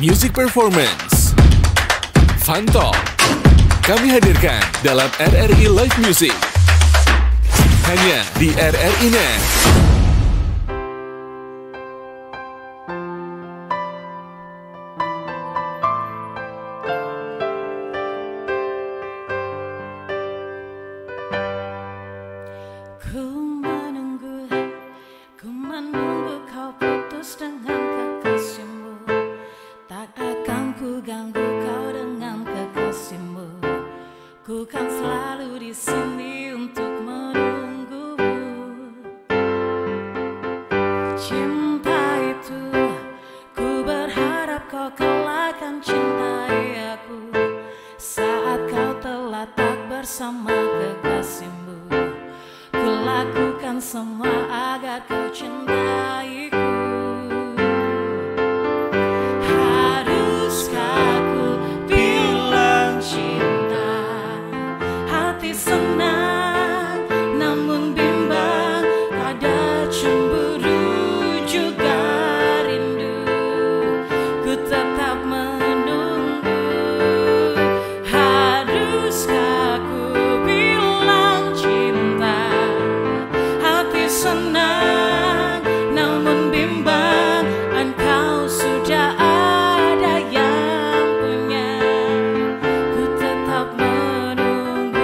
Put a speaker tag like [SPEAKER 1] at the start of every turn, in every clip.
[SPEAKER 1] Music Performance, Fun Talk, kami hadirkan dalam RRI Live Music. Hanya di RRI Net.
[SPEAKER 2] Ku menunggu kau putus dengan kekasihmu. Tak akan ku ganggu kau dengan kekasihmu. Ku kan selalu di sini untuk menunggumu. Cinta itu, ku berharap kau kelak akan cintai aku. Saat kau telah tak bersama kekasihmu, ku lakukan semua agar kau cintaiku. Haruskah ku bilang cinta? Hati senang namun bimbang, ada cemburu juga rindu. Ku tetap menunggu. Haruskah ku bilang cinta? Hati senang namun bimbang, engkau sudah ada yang punya. Ku tetap menunggu.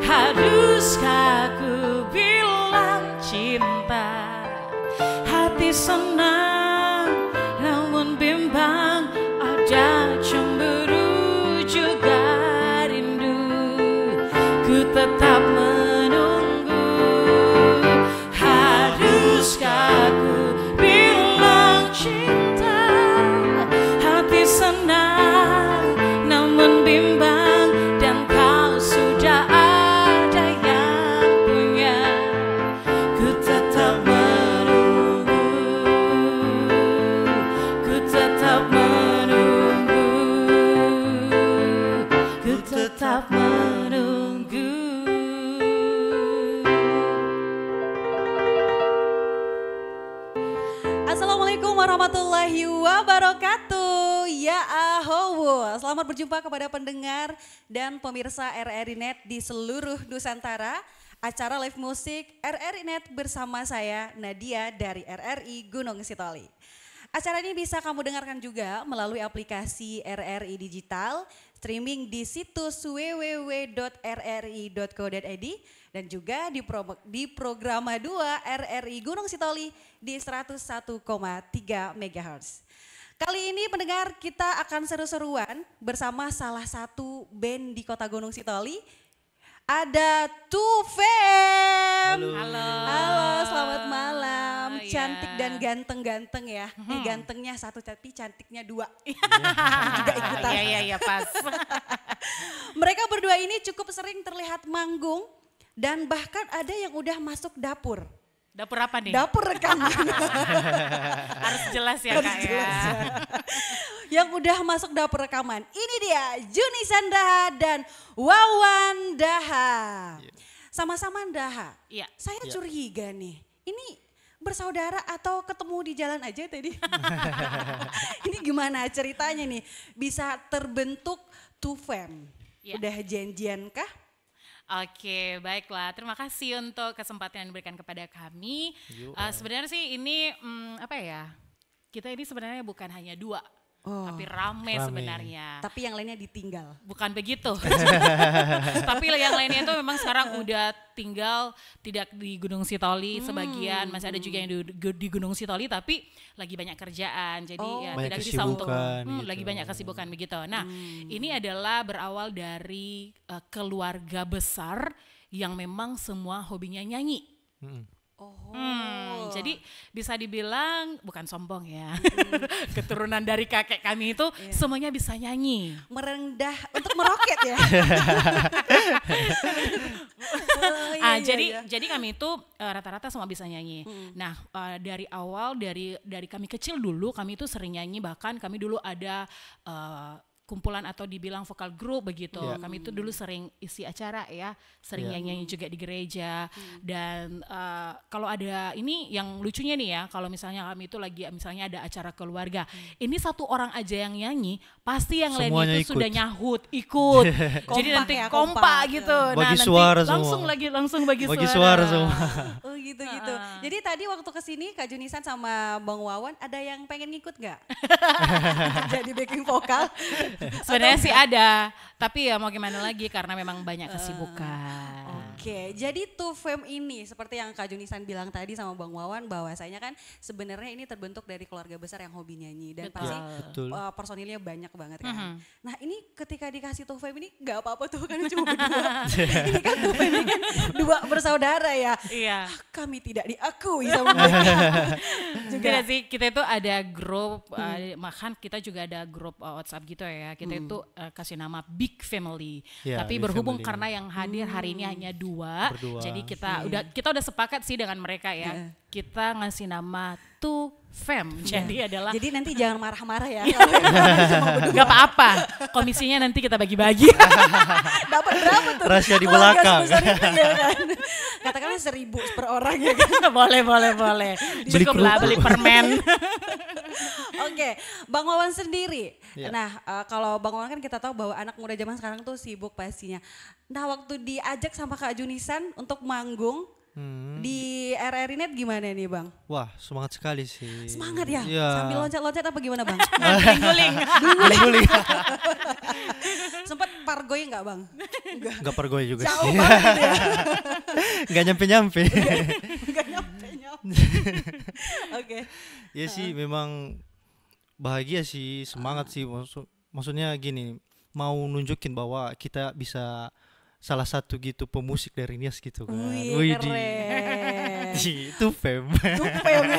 [SPEAKER 2] Haruskah ku bilang cinta? Hati senang namun bimbang, ada cemburu juga rindu. Ku tetap menunggu. Haruskah ku bilang cinta? Hati senang namun bimbang, dan kau sudah ada yang punya. Ku tetap menunggu. Ku tetap menunggu. Ku tetap menunggu.
[SPEAKER 3] Assalamualaikum warahmatullahi wabarakatuh. Ya ahowo, selamat berjumpa kepada pendengar dan pemirsa RRI Net di seluruh Nusantara. Acara live musik RRI Net bersama saya Nadia dari RRI Gunung Sitoli. Acara ini bisa kamu dengarkan juga melalui aplikasi RRI Digital, streaming di situs www.rri.co.id dan juga di Programa 2 RRI Gunung Sitoli di 101,3 MHz. Kali ini pendengar kita akan seru-seruan bersama salah satu band di kota Gunung Sitoli. Ada Tufem.
[SPEAKER 4] Halo.
[SPEAKER 3] Halo, selamat malam.
[SPEAKER 2] Ya.
[SPEAKER 3] Cantik dan ganteng-ganteng ya. Gantengnya satu tapi cantiknya dua.
[SPEAKER 2] Juga
[SPEAKER 3] ikutan.
[SPEAKER 2] Iya pas.
[SPEAKER 3] Mereka berdua ini cukup sering terlihat manggung dan bahkan ada yang udah masuk dapur.
[SPEAKER 2] Dapur apa nih?
[SPEAKER 3] Dapur rekaman.
[SPEAKER 2] Harus jelas ya
[SPEAKER 3] Harus
[SPEAKER 2] Kak
[SPEAKER 3] jelas
[SPEAKER 2] ya.
[SPEAKER 3] ya. Yang udah masuk dapur rekaman. Ini dia Juni Sandaha dan Wawan Daha. Sama-sama Daha.
[SPEAKER 2] Iya.
[SPEAKER 3] Saya curiga nih. Ini bersaudara atau ketemu di jalan aja tadi? Ini gimana ceritanya nih? Bisa terbentuk Tufem.
[SPEAKER 2] Iya.
[SPEAKER 3] Udah janjian kah?
[SPEAKER 2] Oke, baiklah. Terima kasih untuk kesempatan yang diberikan kepada kami. Sebenarnya sih ini apa ya? Kita ini sebenarnya bukan hanya dua, tapi rame sebenarnya.
[SPEAKER 3] Tapi yang lainnya ditinggal.
[SPEAKER 2] Bukan begitu. Tapi yang lainnya itu memang sekarang udah tinggal tidak di Gunung Sitoli, sebagian masih ada juga yang di Gunung Sitoli tapi lagi banyak kerjaan. Jadi ya
[SPEAKER 4] banyak
[SPEAKER 2] tidak bisa untuk
[SPEAKER 4] kesibukan gitu.
[SPEAKER 2] lagi banyak kesibukan begitu. Nah, ini adalah berawal dari keluarga besar yang memang semua hobinya nyanyi. Jadi bisa dibilang bukan sombong ya, keturunan dari kakek kami itu semuanya bisa nyanyi.
[SPEAKER 3] Merendah untuk meroket ya.
[SPEAKER 2] Jadi kami itu rata-rata semua bisa nyanyi. Nah dari awal dari kami kecil dulu kami itu sering nyanyi, bahkan kami dulu ada kumpulan atau dibilang vokal group begitu. Kami itu dulu sering isi acara ya, sering nyanyi juga di gereja. Dan kalau ada ini yang lucunya nih ya, kalau misalnya kami itu lagi misalnya ada acara keluarga, ini satu orang aja yang nyanyi, pasti yang lain itu sudah nyahut ikut. Jadi nanti kompak gitu.
[SPEAKER 4] Bagi
[SPEAKER 2] nanti
[SPEAKER 4] suara
[SPEAKER 2] langsung bagi
[SPEAKER 4] suara semua.
[SPEAKER 3] Oh gitu. Jadi tadi waktu kesini Kak Junisan sama Bang Wawan ada yang pengen ngikut nggak? Jadi backing vokal?
[SPEAKER 2] Sebenarnya sih ada, tapi ya mau gimana lagi karena memang banyak kesibukan.
[SPEAKER 3] Oke, jadi Tufem ini seperti yang Kak Junisan bilang tadi sama Bang Wawan, bahwasanya kan sebenarnya ini terbentuk dari keluarga besar yang hobi nyanyi dan pasti personilnya banyak banget kan. Nah ini ketika dikasih Tufem ini nggak apa-apa tuh kan cuma berdua. Ini kan Tufem ini kan dua bersaudara ya.
[SPEAKER 2] Iya.
[SPEAKER 3] Kami tidak diakui sama mereka.
[SPEAKER 2] Juga sih, kita itu ada grup, makan kita juga ada grup WhatsApp gitu ya. Kita itu kasih nama Big Family. Tapi
[SPEAKER 4] Big
[SPEAKER 2] Berhubung
[SPEAKER 4] Family.
[SPEAKER 2] karena yang hadir hari ini hanya dua. Jadi kita udah sepakat sih dengan mereka ya. Kita ngasih nama Tufem. Jadi
[SPEAKER 3] nanti jangan marah-marah ya.
[SPEAKER 2] Gak apa-apa. Komisinya nanti kita bagi-bagi.
[SPEAKER 3] Dapat berapa tuh?
[SPEAKER 4] Rahasia di belakang.
[SPEAKER 3] Ya kan? Katakanlah 1.000 per orang ya kan.
[SPEAKER 2] boleh. Cukup lah beli permen.
[SPEAKER 3] Oke, Bang Wawan sendiri.
[SPEAKER 4] Ya.
[SPEAKER 3] Nah, kalau Bang Wawan kan kita tahu bahwa anak muda zaman sekarang tuh sibuk pastinya. Nah, waktu diajak sama Kak Junisan untuk manggung di RRI Net gimana nih Bang?
[SPEAKER 4] Wah, semangat sekali sih.
[SPEAKER 3] Semangat ya?
[SPEAKER 4] Iya.
[SPEAKER 3] Sambil loncat-loncat apa gimana Bang?
[SPEAKER 2] Guling-guling.
[SPEAKER 4] Guling-guling.
[SPEAKER 3] Sempet pargoy nggak Bang?
[SPEAKER 4] Enggak pergoy juga
[SPEAKER 3] Jauh
[SPEAKER 4] sih.
[SPEAKER 3] banget ya.
[SPEAKER 4] Enggak nyampe-nyampe.
[SPEAKER 3] Nggak nyampe. Oke.
[SPEAKER 4] Ya sih memang bahagia sih, semangat sih. Maksudnya gini, mau nunjukin bahwa kita bisa salah satu gitu pemusik dari Nias gitu kan.
[SPEAKER 3] Wih, keren.
[SPEAKER 4] Itu Fem.
[SPEAKER 3] Tufem ya.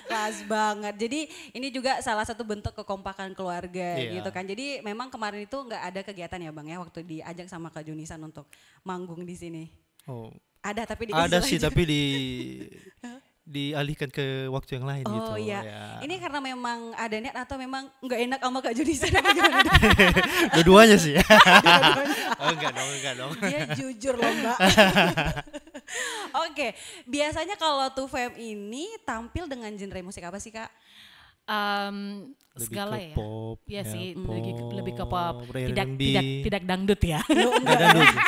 [SPEAKER 3] Kelas banget. Jadi ini juga salah satu bentuk kekompakan keluarga gitu kan. Jadi memang kemarin itu nggak ada kegiatan ya Bang ya waktu diajak sama Kak Junisan untuk manggung di sini.
[SPEAKER 4] Oh.
[SPEAKER 3] Ada tapi
[SPEAKER 4] Ada sih tapi dialihkan ke waktu yang lain gitu.
[SPEAKER 3] Oh iya.
[SPEAKER 4] Ya.
[SPEAKER 3] Ini karena memang ada niat atau memang nggak enak sama Kak Junisan apa gimana?
[SPEAKER 4] Dua-duanya sih. Oh, enggak dong.
[SPEAKER 3] Dia jujur loh Mbak. Oke, biasanya kalau Tufem ini tampil dengan genre musik apa sih Kak?
[SPEAKER 2] Segala
[SPEAKER 4] ke
[SPEAKER 2] ya.
[SPEAKER 4] pop,
[SPEAKER 2] Iya sih,
[SPEAKER 4] pop,
[SPEAKER 2] lebih ke pop.
[SPEAKER 4] R&B.
[SPEAKER 2] Tidak dangdut ya.
[SPEAKER 4] Enggak dangdut sih.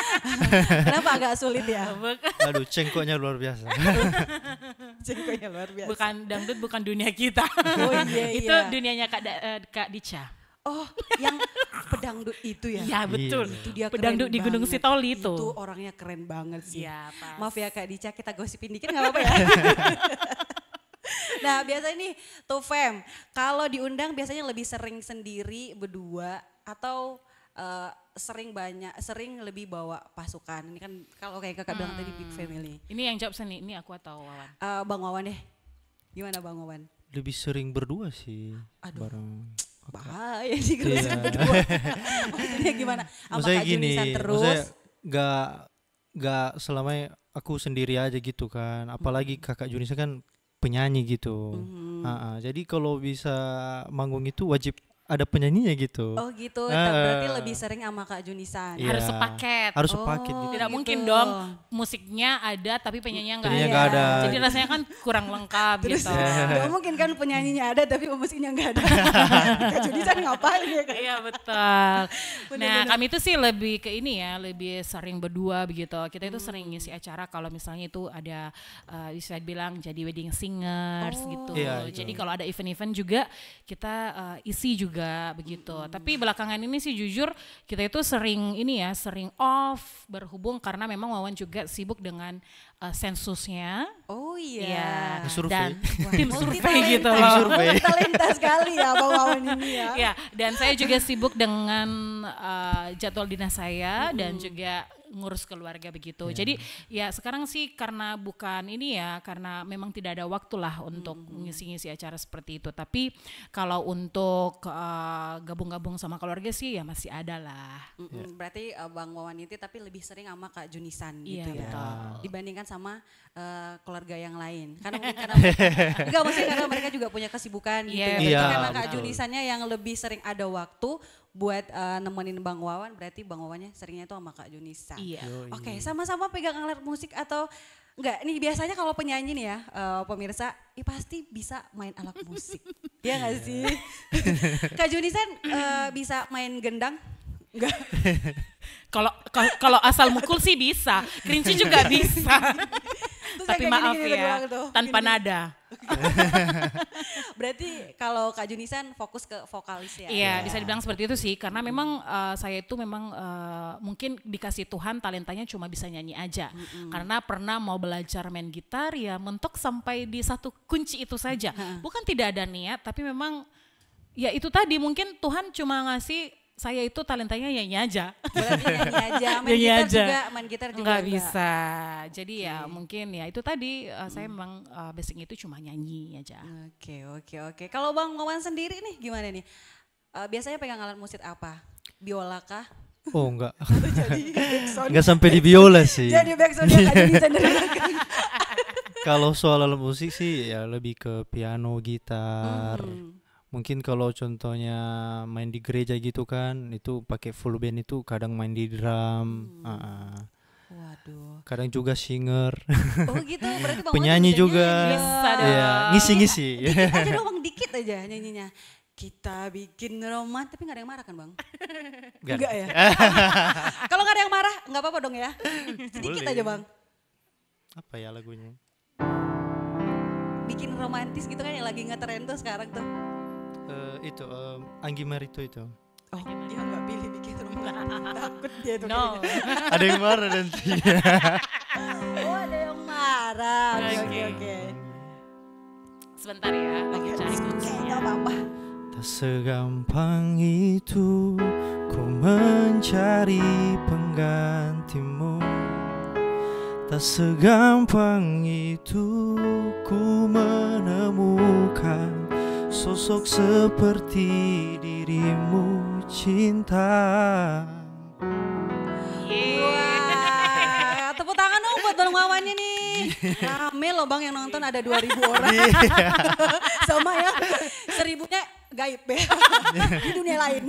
[SPEAKER 3] Kenapa agak sulit ya?
[SPEAKER 4] Aduh, cengkoknya luar biasa.
[SPEAKER 3] Cengkoknya luar biasa.
[SPEAKER 2] Bukan dangdut, bukan dunia kita.
[SPEAKER 3] Oh iya.
[SPEAKER 2] Itu dunianya Kak Dica.
[SPEAKER 3] Oh, yang pedangdut itu ya?
[SPEAKER 2] Iya betul.
[SPEAKER 3] Itu dia
[SPEAKER 2] Pedangdut
[SPEAKER 3] keren
[SPEAKER 2] di Gunung
[SPEAKER 3] banget.
[SPEAKER 2] Sitoli itu.
[SPEAKER 3] Itu orangnya keren banget sih.
[SPEAKER 2] Iya, pas.
[SPEAKER 3] Maaf ya Kak Dica, kita gosipin dikit gak apa-apa ya? Nah biasanya nih Tufem, kalau diundang biasanya lebih sering sendiri berdua atau sering lebih bawa pasukan? Ini kan kalau kayak kakak bilang tadi big family.
[SPEAKER 2] Ini yang jawab seni, ini aku atau Wawan?
[SPEAKER 3] Bang Wawan deh, gimana Bang Wawan?
[SPEAKER 4] Lebih sering berdua sih.
[SPEAKER 3] Aduh.
[SPEAKER 4] Bareng.
[SPEAKER 3] Bahaya sih kalau
[SPEAKER 4] Iya.
[SPEAKER 3] berdua. Maksudnya gimana? Sama
[SPEAKER 4] Maksudnya
[SPEAKER 3] Kak
[SPEAKER 4] gini,
[SPEAKER 3] Junisan terus?
[SPEAKER 4] maksudnya gak selamanya aku sendiri aja gitu kan. Apalagi kakak Junisan kan penyanyi gitu. Jadi kalau bisa manggung itu wajib ada penyanyinya gitu.
[SPEAKER 3] Oh gitu, berarti lebih sering sama Kak Junisan.
[SPEAKER 4] Iya.
[SPEAKER 2] Harus sepaket.
[SPEAKER 4] Harus sepaket gitu.
[SPEAKER 2] Tidak
[SPEAKER 3] gitu.
[SPEAKER 2] mungkin dong musiknya ada tapi penyanyinya
[SPEAKER 4] Penyanyinya
[SPEAKER 2] nggak
[SPEAKER 4] nggak
[SPEAKER 2] ada.
[SPEAKER 4] ada.
[SPEAKER 2] Jadi rasanya kan kurang lengkap
[SPEAKER 3] Terus
[SPEAKER 2] gitu.
[SPEAKER 3] gak mungkin kan penyanyinya ada tapi pemusiknya nggak ada. Kak Junisan ngapain ya Kak?
[SPEAKER 2] Iya betul. Nah kami itu sih lebih ke ini ya, lebih sering berdua begitu. Kita itu sering ngisi acara kalau misalnya itu ada bisa bilang jadi wedding singers gitu.
[SPEAKER 4] Iya, itu.
[SPEAKER 2] Jadi kalau ada event-event juga kita isi juga begitu. Tapi belakangan ini sih jujur kita itu sering ini ya, sering off berhubung karena memang Wawan juga sibuk dengan sensusnya.
[SPEAKER 3] Oh
[SPEAKER 2] Ya,
[SPEAKER 3] iya.
[SPEAKER 4] Survei.
[SPEAKER 2] dan
[SPEAKER 3] Wah,
[SPEAKER 2] tim survei gitu
[SPEAKER 3] multi-talenta.
[SPEAKER 2] loh.
[SPEAKER 4] Survei.
[SPEAKER 3] Multi-talenta sekali ya Bang Wawan ini ya.
[SPEAKER 2] Ya, dan saya juga sibuk dengan jadwal dinas saya dan juga ngurus keluarga begitu. Jadi ya sekarang sih karena bukan ini ya, karena memang tidak ada waktu lah untuk ngisi-ngisi acara seperti itu. Tapi kalau untuk gabung-gabung sama keluarga sih ya masih ada lah.
[SPEAKER 3] Berarti Bang Wawan itu tapi lebih sering sama Kak Junisan
[SPEAKER 2] Iya,
[SPEAKER 3] gitu ya.
[SPEAKER 2] betul.
[SPEAKER 3] Dibandingkan sama keluarga yang lain. Karena mungkin enggak maksudnya karena mereka juga punya kesibukan gitu.
[SPEAKER 2] Iya,
[SPEAKER 3] ya.
[SPEAKER 4] betul.
[SPEAKER 3] Karena Kak
[SPEAKER 4] Betul.
[SPEAKER 3] Junisannya yang lebih sering ada waktu buat nemenin Bang Wawan, berarti Bang Wawannya seringnya itu sama Kak Junisan.
[SPEAKER 2] Iya.
[SPEAKER 3] Oke, sama-sama pegang alat musik atau enggak? Nih biasanya kalau penyanyi nih ya, pemirsa, pasti bisa main alat musik. Iya nggak sih? Kak Junisan bisa main gendang? Enggak.
[SPEAKER 2] Kalau asal mukul sih bisa, kerinci juga bisa.
[SPEAKER 3] Terus
[SPEAKER 2] Tapi
[SPEAKER 3] yang kayak
[SPEAKER 2] maaf
[SPEAKER 3] gini-gini
[SPEAKER 2] ya,
[SPEAKER 3] doang tuh,
[SPEAKER 2] tanpa
[SPEAKER 3] gini-gini.
[SPEAKER 2] nada.
[SPEAKER 3] Berarti kalau Kak Junisan fokus ke vokalis ya?
[SPEAKER 2] Iya, bisa dibilang seperti itu sih, karena memang saya itu memang mungkin dikasih Tuhan talentanya cuma bisa nyanyi aja. Karena pernah mau belajar main gitar ya mentok sampai di satu kunci itu saja. Bukan tidak ada niat, tapi memang ya itu tadi mungkin Tuhan cuma ngasih saya itu talentanya nyanyi aja.
[SPEAKER 3] Berarti nyanyi aja, main gitar juga
[SPEAKER 2] Nggak
[SPEAKER 3] enggak.
[SPEAKER 2] bisa. Jadi ya mungkin ya itu tadi saya memang basicnya itu cuma nyanyi aja.
[SPEAKER 3] Oke. Kalau Bang Wawan sendiri nih gimana nih? Biasanya pegang alat musik apa? Biola kah?
[SPEAKER 4] Oh enggak.
[SPEAKER 3] Atau jadi backsound?
[SPEAKER 4] Enggak sampai di biola sih.
[SPEAKER 3] Jadi backsoundnya Kak Junisan dari belakang.
[SPEAKER 4] Kalau soal alat musik sih ya lebih ke piano, gitar. Mungkin kalau contohnya main di gereja gitu kan, itu pakai full band itu kadang main di drum.
[SPEAKER 3] Waduh.
[SPEAKER 4] Kadang juga singer.
[SPEAKER 3] Oh gitu, berarti Bang Wawan
[SPEAKER 4] Penyanyi
[SPEAKER 3] bisa
[SPEAKER 4] juga.
[SPEAKER 3] nyanyi.
[SPEAKER 2] Bisa dong.
[SPEAKER 4] Iya, ngisi-ngisi.
[SPEAKER 3] Dikit aja dong Bang, dikit aja nyanyinya. Kita bikin roman, tapi gak ada yang marah kan Bang?
[SPEAKER 4] Nggak.
[SPEAKER 3] Enggak ya? Kalau gak ada yang marah, gak apa-apa dong ya? Sedikit
[SPEAKER 4] Boleh.
[SPEAKER 3] aja Bang.
[SPEAKER 4] Apa ya lagunya?
[SPEAKER 3] Bikin romantis gitu kan yang lagi ngetren tuh sekarang tuh.
[SPEAKER 4] Itu Anggi Marito itu.
[SPEAKER 3] Oh dia gak pilih bikin romantis, takut dia tuh.
[SPEAKER 2] No.
[SPEAKER 4] Ada yang marah nanti.
[SPEAKER 3] Oh ada yang marah,
[SPEAKER 2] Oke.
[SPEAKER 3] oke.
[SPEAKER 2] Sebentar ya, lagi cari
[SPEAKER 3] Oke,
[SPEAKER 2] kuncinya.
[SPEAKER 3] gak apa-apa.
[SPEAKER 4] Tak segampang itu ku mencari penggantimu. Tak segampang itu ku menemukan sosok seperti dirimu, cinta.
[SPEAKER 3] Wah, tepuk tangan dong buat Bang Wawannya nih. Rame loh Bang yang nonton ada 2.000 orang. Sama ya, 1.000-nya gaib ya. Di dunia lain.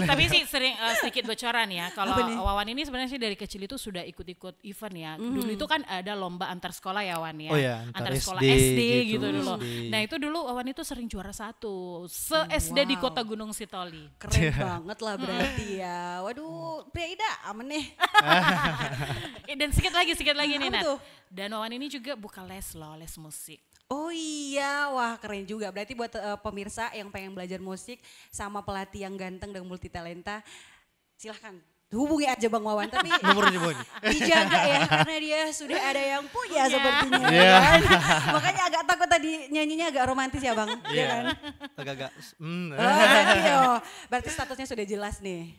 [SPEAKER 2] Tapi sih sering sedikit bocoran ya. Kalau
[SPEAKER 3] Apa nih?
[SPEAKER 2] Wawan ini sebenarnya sih dari kecil itu sudah ikut-ikut event ya. Dulu itu kan ada lomba antar sekolah ya Wan ya.
[SPEAKER 4] Oh ya, antar
[SPEAKER 2] sekolah
[SPEAKER 4] SD
[SPEAKER 2] SD
[SPEAKER 4] gitu,
[SPEAKER 2] gitu dulu.
[SPEAKER 4] SD.
[SPEAKER 2] Nah itu dulu Wawan itu sering juara 1 se-SD di
[SPEAKER 3] Wow.
[SPEAKER 2] Kota Gunung Sitoli.
[SPEAKER 3] Keren banget lah berarti ya. Waduh, pria Ida aman nih.
[SPEAKER 2] Dan sedikit lagi nih
[SPEAKER 3] Apa
[SPEAKER 2] Nat.
[SPEAKER 3] tuh?
[SPEAKER 2] Dan Wawan ini juga buka les loh, les musik.
[SPEAKER 3] Oh iya, wah keren juga. Berarti buat pemirsa yang pengen belajar musik sama pelatih yang ganteng dan multitalenta, silahkan hubungi aja Bang Wawan. Tapi
[SPEAKER 4] Nomornya Boni.
[SPEAKER 3] dijaga ya, karena dia sudah ada yang punya sepertinya.
[SPEAKER 4] Iya.
[SPEAKER 3] Kan? Makanya agak takut tadi nyanyinya agak romantis ya Bang. Iya kan?
[SPEAKER 4] Agak-agak.
[SPEAKER 3] Berarti statusnya sudah jelas nih.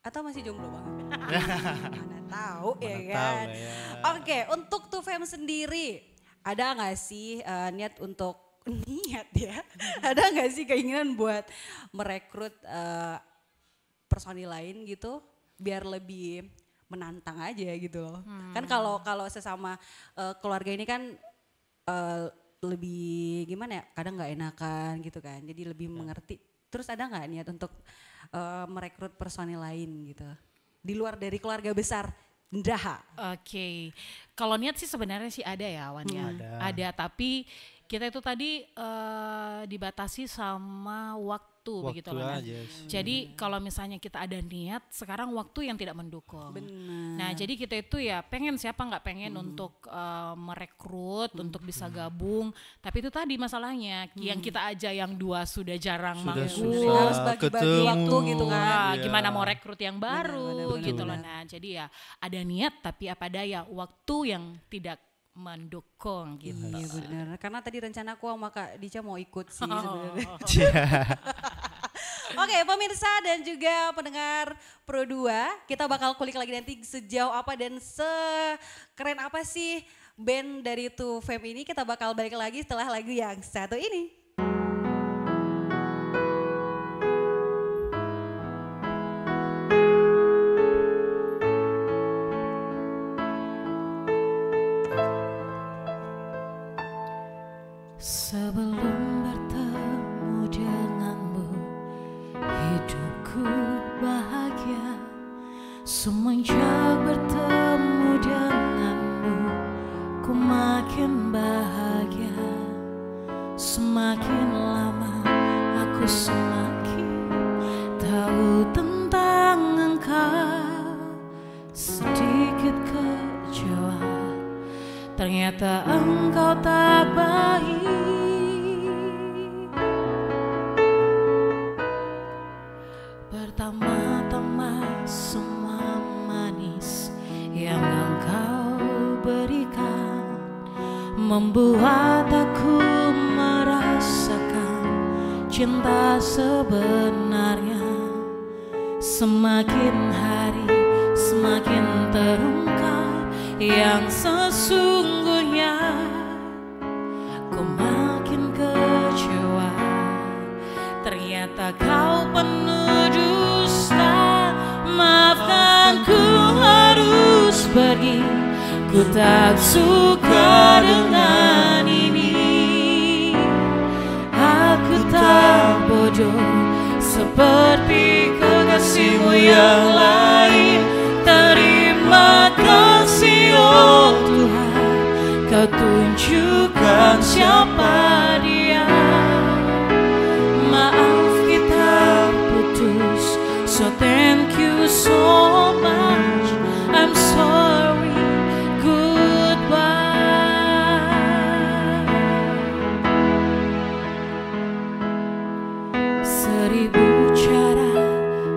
[SPEAKER 3] Atau masih jomblo Bang? Mana tahu ya
[SPEAKER 4] Mana
[SPEAKER 3] kan?
[SPEAKER 4] tahu lah ya.
[SPEAKER 3] Oke, untuk 2Fam sendiri ada nggak sih niat untuk niat ya? Ada nggak sih keinginan buat merekrut personil lain gitu biar lebih menantang aja gitu loh. Kan kalau sesama keluarga ini kan lebih gimana ya? Kadang nggak enakan gitu kan. Jadi lebih mengerti. Terus ada nggak niat untuk merekrut personil lain gitu di luar dari keluarga besar Ndaha?
[SPEAKER 2] Oke, kalau niat sih sebenarnya sih ada ya Wan ya. Ada, tapi kita itu tadi dibatasi sama waktu begitu loh. Nah.
[SPEAKER 4] aja.
[SPEAKER 2] Jadi kalau misalnya kita ada niat, sekarang waktu yang tidak mendukung. Nah jadi kita itu ya pengen, siapa nggak pengen untuk merekrut, untuk bisa gabung. Tapi itu tadi masalahnya, yang kita aja yang 2 sudah jarang
[SPEAKER 4] Sudah
[SPEAKER 2] manggung.
[SPEAKER 4] susah
[SPEAKER 3] Harus bagi-bagi
[SPEAKER 4] ketemu.
[SPEAKER 3] waktu gitu kan.
[SPEAKER 2] Wah,
[SPEAKER 4] Iya.
[SPEAKER 2] gimana mau rekrut yang baru
[SPEAKER 3] benar,
[SPEAKER 2] gitu
[SPEAKER 3] benar.
[SPEAKER 2] loh. Nah, jadi ya ada niat tapi apa daya waktu yang tidak mendukung gitu.
[SPEAKER 3] Iya benar, karena tadi rencana aku sama Kak Dica mau ikut sih sebenarnya. Oke pemirsa dan juga pendengar Pro 2, kita bakal kulik lagi nanti sejauh apa dan sekeren apa sih band dari 2Fam ini. Kita bakal balik lagi setelah lagu yang satu ini.
[SPEAKER 2] Sebelum bertemu denganmu, hidupku bahagia. Semenjak bertemu denganmu, ku makin bahagia. Semakin lama aku semakin tahu tentang engkau. Sedikit kecewa, ternyata engkau tak baik. Pertama-tama semua manis yang engkau berikan membuat aku merasakan cinta sebenarnya. Semakin hari semakin terungkap yang sesungguhnya. Ku makin kecewa, ternyata kau penuh dusta. Maafkan ku harus pergi, ku tak suka dengan ini. Aku tak bodoh seperti kekasihmu yang lain. Terima kasih oh Tuhan, kau tunjukkan siapa dia. Maaf kita putus, so thank you so much. I'm sorry, goodbye. Seribu cara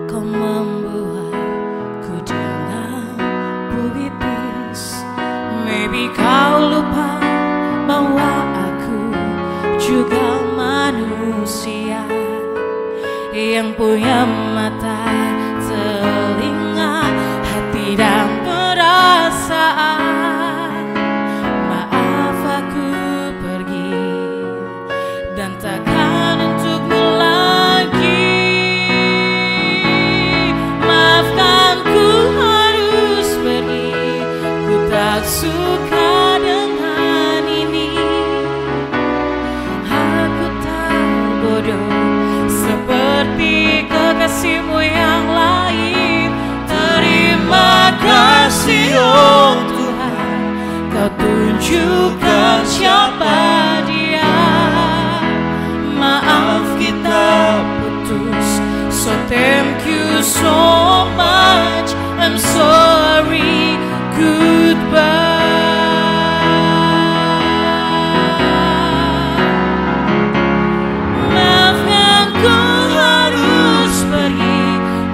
[SPEAKER 2] kau membuatku dengan puitis. Maybe kau lupa bahwa aku juga manusia yang punya mata, telinga, hati dan perasaan. Maaf aku pergi dan takkan untukmu lagi. Maafkan ku harus pergi, ku tak suka dengan ini. Aku tak bodoh seperti kekasihmu yang lain. Terima kasih oh Tuhan, kau tunjukkan siapa dia. Maaf kita putus, so thank you so much. I'm sorry, goodbye. Maafkan ku harus pergi,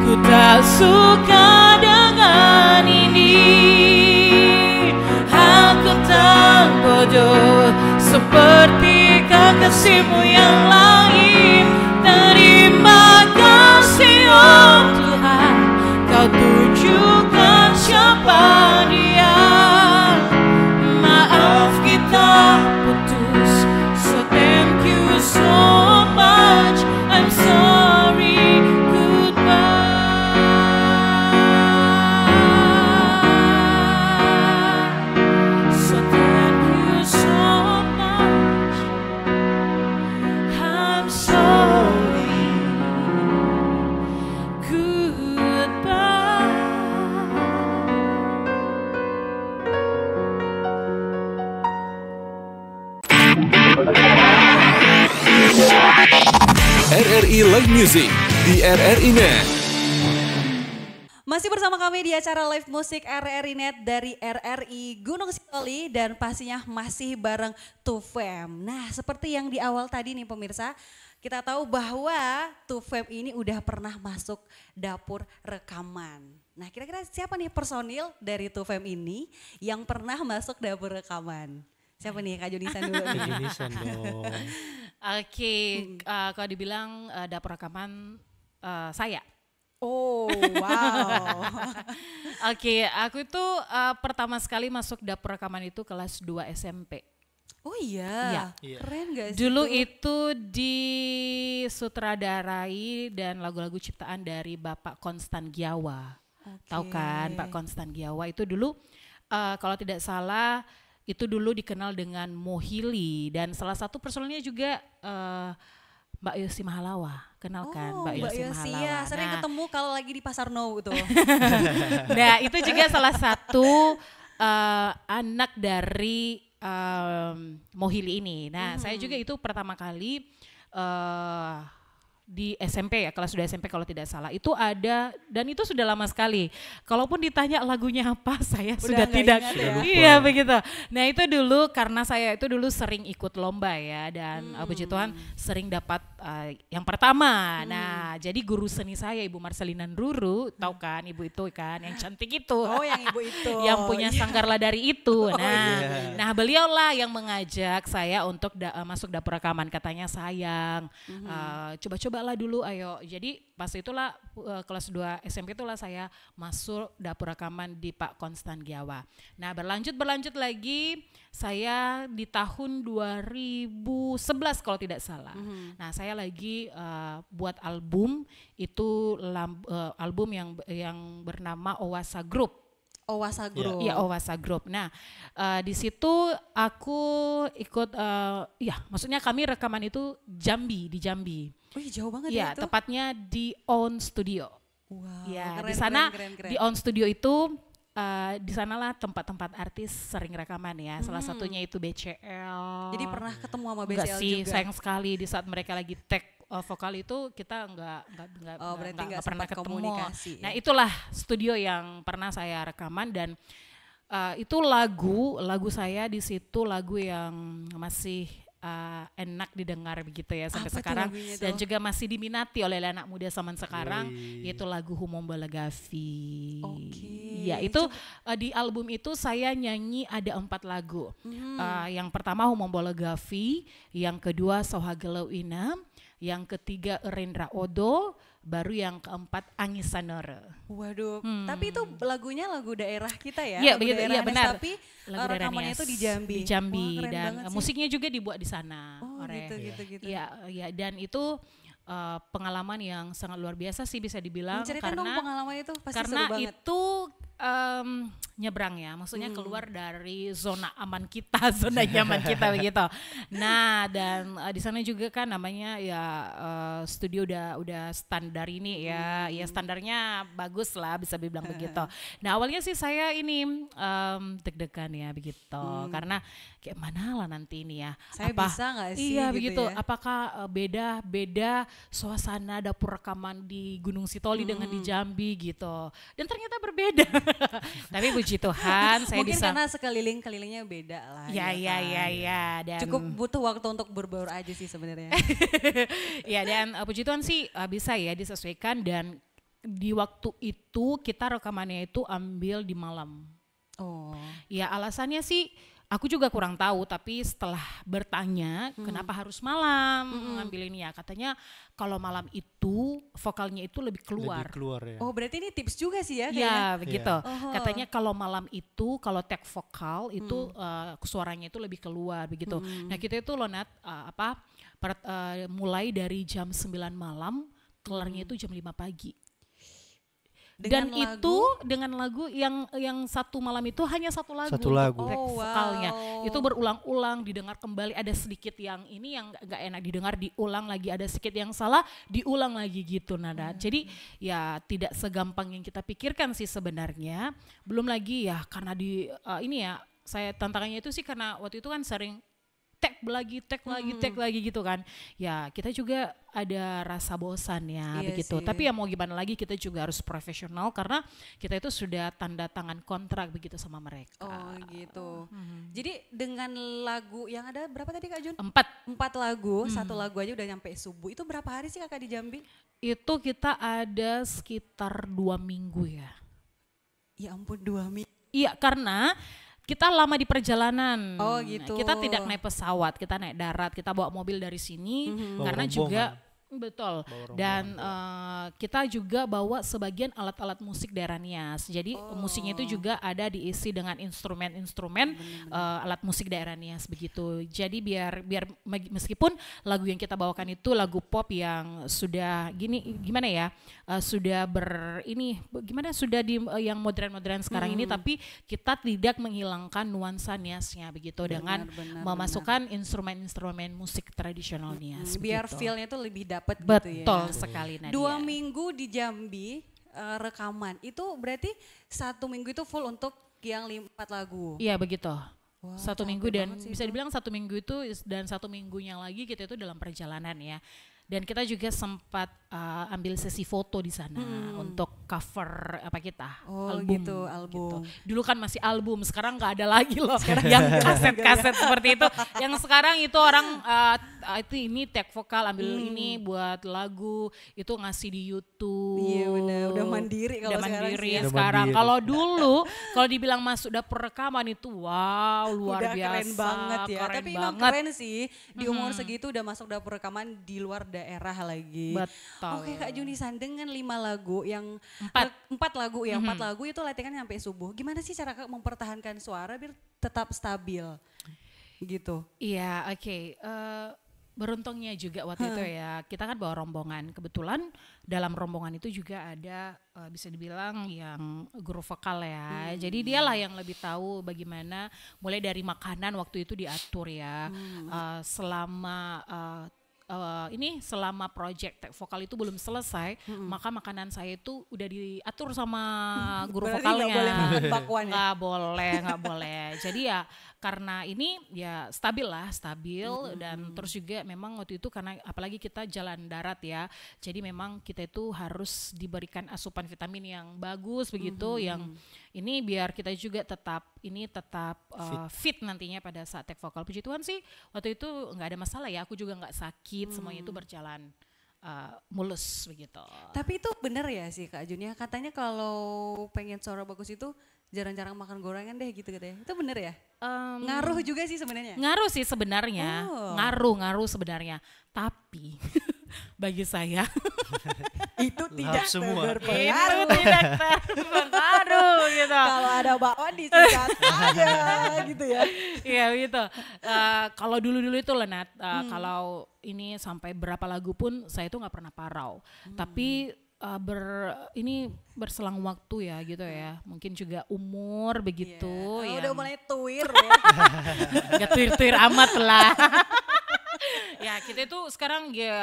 [SPEAKER 2] ku tak suka dengan ini. Aku tak bodoh seperti kekasihmu yang lain. Terima kasih oh Tuhan, kau tunjukkan siapa dia. Maaf kita putus, so thank you so much. I'm sorry, goodbye. So thank you so much. I'm sorry, goodbye.
[SPEAKER 1] RRI Live Music di RRI Net.
[SPEAKER 3] Masih bersama kami di acara live musik RRI Net dari RRI Gunung Sitoli dan pastinya masih bareng 2Fam. Nah seperti yang di awal tadi nih pemirsa, kita tahu bahwa 2Fam ini udah pernah masuk dapur rekaman. Nah kira-kira siapa nih personil dari 2FM ini yang pernah masuk dapur rekaman? Siapa nih Kak Junisan dulu? nih?
[SPEAKER 4] Junisan dong.
[SPEAKER 2] Oke, kalau dibilang dapur rekaman saya.
[SPEAKER 3] Oh wow.
[SPEAKER 2] Oke, aku itu pertama sekali masuk dapur rekaman itu kelas 2 SMP.
[SPEAKER 3] Oh iya,
[SPEAKER 4] Iya.
[SPEAKER 3] keren gak sih
[SPEAKER 2] Dulu
[SPEAKER 3] itu?
[SPEAKER 2] itu disutradarai dan lagu-lagu ciptaan dari Bapak Konstan Giawa. Tahu kan Pak Konstan Giawa itu dulu kalau tidak salah itu dulu dikenal dengan Mohili dan salah satu personelnya juga Mbak Yosi Mahalawa. Kenal kan
[SPEAKER 3] Oh
[SPEAKER 2] Mbak
[SPEAKER 3] Mbak
[SPEAKER 2] Yosi
[SPEAKER 3] Yosi
[SPEAKER 2] Mahalawa.
[SPEAKER 3] ya, sering
[SPEAKER 2] Nah,
[SPEAKER 3] ketemu kalau lagi di Pasar Nou tuh.
[SPEAKER 2] nah itu juga salah satu anak dari Mohili ini. Nah saya juga itu pertama kali di SMP ya, kelas sudah SMP kalau tidak salah. Itu ada dan itu sudah lama sekali. Kalaupun ditanya lagunya apa, saya sudah
[SPEAKER 3] nggak
[SPEAKER 2] tidak.
[SPEAKER 3] ingat ya?
[SPEAKER 2] Iya begitu. Nah itu dulu karena saya itu dulu sering ikut lomba ya dan puji Tuhan sering dapat yang pertama. Nah jadi guru seni saya Ibu Marcelina Ruru, tahu kan Ibu itu kan yang cantik itu.
[SPEAKER 3] Oh yang ibu itu.
[SPEAKER 2] Yang punya Sanggar Ladari itu.
[SPEAKER 3] iya.
[SPEAKER 2] Nah beliaulah yang mengajak saya untuk masuk dapur rekaman. Katanya sayang, coba-cobalah dulu ayo. Jadi pas itulah kelas 2 SMP itulah saya masuk dapur rekaman di Pak Konstan Giawa. Nah berlanjut lagi saya di tahun 2011 kalau tidak salah. Nah saya lagi buat album itu album yang bernama Owasa Group.
[SPEAKER 3] Owasa Group.
[SPEAKER 2] Iya Owasa Group. Nah di situ aku ikut, maksudnya kami rekaman itu di Jambi.
[SPEAKER 3] Wih jauh banget
[SPEAKER 2] Iya
[SPEAKER 3] ya itu.
[SPEAKER 2] tepatnya di On Studio.
[SPEAKER 3] Wow,
[SPEAKER 2] Ya
[SPEAKER 3] keren,
[SPEAKER 2] di sana
[SPEAKER 3] keren.
[SPEAKER 2] di On Studio itu di sanalah tempat-tempat artis sering rekaman ya. Salah satunya itu BCL.
[SPEAKER 3] Jadi pernah ketemu sama
[SPEAKER 2] Enggak
[SPEAKER 3] BCL
[SPEAKER 2] sih,
[SPEAKER 3] juga?
[SPEAKER 2] sayang sekali di saat mereka lagi tag vokal itu kita
[SPEAKER 3] Berarti
[SPEAKER 2] nggak
[SPEAKER 3] nggak
[SPEAKER 2] pernah
[SPEAKER 3] sempat
[SPEAKER 2] ketemu.
[SPEAKER 3] komunikasi
[SPEAKER 2] Nah
[SPEAKER 3] ya?
[SPEAKER 2] itulah studio yang pernah saya rekaman dan itu lagu saya di situ lagu yang masih enak didengar begitu ya sampai
[SPEAKER 3] Apa tuh
[SPEAKER 2] sekarang
[SPEAKER 3] lagunya
[SPEAKER 2] dan
[SPEAKER 3] tuh?
[SPEAKER 2] juga masih diminati oleh anak muda zaman sekarang
[SPEAKER 4] Wih.
[SPEAKER 2] yaitu lagu Humomba Lagavi.
[SPEAKER 3] Oke,
[SPEAKER 2] Ya itu di album itu saya nyanyi ada 4 lagu. Yang pertama Humomba Lagavi, yang kedua Sohagelau Ina, yang ketiga Rendra Odo, baru yang keempat Angisanore.
[SPEAKER 3] Waduh, tapi itu lagunya lagu daerah kita ya?
[SPEAKER 2] Iya
[SPEAKER 3] Lagu
[SPEAKER 2] begitu,
[SPEAKER 3] daerah
[SPEAKER 2] iya
[SPEAKER 3] Nes,
[SPEAKER 2] benar.
[SPEAKER 3] Tapi
[SPEAKER 2] Lagu daerah
[SPEAKER 3] rekamannya
[SPEAKER 2] Nias.
[SPEAKER 3] itu di Jambi.
[SPEAKER 2] Di Jambi
[SPEAKER 3] Wah, keren
[SPEAKER 2] dan
[SPEAKER 3] banget sih.
[SPEAKER 2] musiknya juga dibuat di sana.
[SPEAKER 3] Oh
[SPEAKER 2] Ore.
[SPEAKER 3] gitu.
[SPEAKER 2] Ya dan itu pengalaman yang sangat luar biasa sih bisa dibilang
[SPEAKER 3] Cerita dong
[SPEAKER 2] karena
[SPEAKER 3] pengalaman itu pasti
[SPEAKER 2] karena
[SPEAKER 3] seru banget.
[SPEAKER 2] itu nyebrang ya, maksudnya keluar dari zona aman kita, zona nyaman kita begitu. Nah dan di sana juga kan namanya ya studio udah standar ini ya, ya standarnya bagus lah bisa dibilang begitu. Nah awalnya sih saya ini deg-degan ya begitu, karena kayak mana lah nanti ini ya.
[SPEAKER 3] Saya bisa nggak sih
[SPEAKER 2] Iya
[SPEAKER 3] gitu
[SPEAKER 2] begitu.
[SPEAKER 3] ya?
[SPEAKER 2] Apakah beda suasana dapur rekaman di Gunung Sitoli dengan di Jambi gitu. Dan ternyata berbeda. Tapi puji Tuhan saya
[SPEAKER 3] Mungkin
[SPEAKER 2] bisa.
[SPEAKER 3] karena kelilingnya beda lah.
[SPEAKER 2] Ya
[SPEAKER 3] kan?
[SPEAKER 2] dan
[SPEAKER 3] Cukup butuh waktu untuk berbaur aja sih sebenarnya.
[SPEAKER 2] ya dan puji Tuhan sih bisa ya disesuaikan dan di waktu itu kita rekamannya itu ambil di malam.
[SPEAKER 3] Oh.
[SPEAKER 2] Ya alasannya sih aku juga kurang tahu, tapi setelah bertanya kenapa harus malam ngambil ini ya, katanya kalau malam itu vokalnya itu lebih keluar.
[SPEAKER 4] Lebih keluar ya.
[SPEAKER 3] Oh berarti ini tips juga sih ya kayaknya.
[SPEAKER 2] Ya begitu.
[SPEAKER 3] Oh.
[SPEAKER 2] Katanya kalau malam itu kalau tag vokal itu suaranya itu lebih keluar begitu. Nah kita itu loh Nat mulai dari jam 9 malam kelarnya itu jam 5 pagi. Dan
[SPEAKER 3] Dengan
[SPEAKER 2] itu dengan lagu yang satu malam itu hanya satu lagu.
[SPEAKER 4] Satu lagu.
[SPEAKER 2] Track
[SPEAKER 3] Oh, wow.
[SPEAKER 2] vokalnya. Itu berulang-ulang didengar kembali, ada sedikit yang ini yang enggak enak didengar diulang lagi, ada sedikit yang salah diulang lagi gitu Nada. Jadi ya tidak segampang yang kita pikirkan sih sebenarnya. Belum lagi ya karena ini ya saya tantangannya itu sih karena waktu itu kan sering tag lagi gitu kan. Ya kita juga ada rasa bosan ya
[SPEAKER 3] Iya
[SPEAKER 2] begitu.
[SPEAKER 3] sih.
[SPEAKER 2] Tapi ya mau gimana lagi kita juga harus profesional karena kita itu sudah tanda tangan kontrak begitu sama mereka.
[SPEAKER 3] Oh gitu. Jadi dengan lagu yang ada berapa tadi Kak Jun?
[SPEAKER 2] 4
[SPEAKER 3] 4 lagu, satu lagu aja udah nyampe subuh. Itu berapa hari sih Kakak di Jambi?
[SPEAKER 2] itu kita ada sekitar 2 minggu ya.
[SPEAKER 3] Ya ampun 2 minggu.
[SPEAKER 2] Iya, karena kita lama di perjalanan.
[SPEAKER 3] Oh gitu.
[SPEAKER 2] Kita tidak naik pesawat, kita naik darat, kita bawa mobil dari sini karena
[SPEAKER 4] Bawa
[SPEAKER 2] juga
[SPEAKER 4] rombongan.
[SPEAKER 2] betul.
[SPEAKER 4] Bawa
[SPEAKER 2] Dan kita juga bawa sebagian alat-alat musik daerah Nias. Jadi musiknya itu juga ada diisi dengan instrumen-instrumen alat musik daerah Nias begitu. Jadi biar meskipun lagu yang kita bawakan itu lagu pop yang sudah gimana ya? Sudah sudah di yang modern-modern sekarang ini, tapi kita tidak menghilangkan nuansa Niasnya begitu dengan memasukkan instrumen-instrumen musik tradisional Nias.
[SPEAKER 3] Biar
[SPEAKER 2] begitu.
[SPEAKER 3] feel-nya tuh lebih dapat gitu ya.
[SPEAKER 2] Betul sekali Nadia.
[SPEAKER 3] 2 minggu di Jambi rekaman. Itu berarti 1 minggu itu full untuk yang 4 lagu.
[SPEAKER 2] Iya begitu.
[SPEAKER 3] Wah,
[SPEAKER 2] 1
[SPEAKER 3] capek
[SPEAKER 2] minggu dan
[SPEAKER 3] banget sih
[SPEAKER 2] bisa
[SPEAKER 3] itu.
[SPEAKER 2] dibilang 1 minggu itu dan 1 minggunya lagi kita itu dalam perjalanan ya. Dan kita juga sempat ambil sesi foto di sana untuk cover kita album.
[SPEAKER 3] Gitu, album.
[SPEAKER 2] Dulu kan masih album, sekarang nggak ada lagi loh yang kaset-kaset seperti itu. Yang sekarang itu orang ini take vokal ambil ini buat lagu itu ngasih di YouTube.
[SPEAKER 3] Iya benar, udah mandiri kalau
[SPEAKER 2] Udah
[SPEAKER 3] sekarang
[SPEAKER 2] mandiri
[SPEAKER 3] sih.
[SPEAKER 2] ya
[SPEAKER 4] Udah
[SPEAKER 2] sekarang.
[SPEAKER 4] mandiri.
[SPEAKER 2] Kalau dulu kalau dibilang masuk dapur rekaman itu wow luar
[SPEAKER 3] Udah
[SPEAKER 2] biasa.
[SPEAKER 3] keren banget ya.
[SPEAKER 2] Keren
[SPEAKER 3] Tapi emang
[SPEAKER 2] banget.
[SPEAKER 3] keren sih di umur segitu udah masuk dapur rekaman di luar daerah lagi.
[SPEAKER 2] Betul.
[SPEAKER 3] Oke Kak Junisan, dengan 5 lagu yang 4 lagu ya, 4 lagu itu latihan sampai subuh. Gimana sih cara Kak mempertahankan suara biar tetap stabil gitu?
[SPEAKER 2] Iya, oke. Beruntungnya juga waktu itu ya, kita kan bawa rombongan. Kebetulan dalam rombongan itu juga ada bisa dibilang yang guru vokal ya. Jadi dialah yang lebih tahu bagaimana mulai dari makanan waktu itu diatur ya. Selama project tag vokal itu belum selesai, maka makanan saya itu udah diatur sama guru
[SPEAKER 3] Berarti
[SPEAKER 2] vokalnya.
[SPEAKER 3] nggak boleh makan bakwan ya?
[SPEAKER 2] Nggak boleh. Jadi ya karena ini ya stabil dan terus juga memang waktu itu karena apalagi kita jalan darat ya, jadi memang kita itu harus diberikan asupan vitamin yang bagus begitu, yang ini biar kita juga tetap fit nantinya pada saat tag vokal. Puji Tuhan sih waktu itu nggak ada masalah ya, aku juga nggak sakit, semuanya itu berjalan mulus begitu.
[SPEAKER 3] Tapi itu bener ya sih Kak Jun ya, katanya kalau pengen suara bagus itu jarang-jarang makan gorengan deh gitu katanya. Itu bener ya? Ngaruh juga sih sebenarnya.
[SPEAKER 2] Ngaruh sih sebenarnya, ngaruh sebenarnya. Tapi bagi saya
[SPEAKER 3] Itu tidak
[SPEAKER 4] semua.
[SPEAKER 3] berpengaruh.
[SPEAKER 2] itu tidak terpengaruh gitu.
[SPEAKER 3] Kalau ada bakwan disingkat aja gitu ya.
[SPEAKER 2] Iya gitu. Kalau dulu itu Lenat, kalau ini sampai berapa lagu pun saya itu nggak pernah parau. Tapi berselang waktu ya gitu ya. Mungkin juga umur begitu.
[SPEAKER 3] Iya.
[SPEAKER 2] yang
[SPEAKER 3] Udah mulai tuir ya.
[SPEAKER 2] Gak tuir-tuir amat lah. Ya kita itu sekarang ya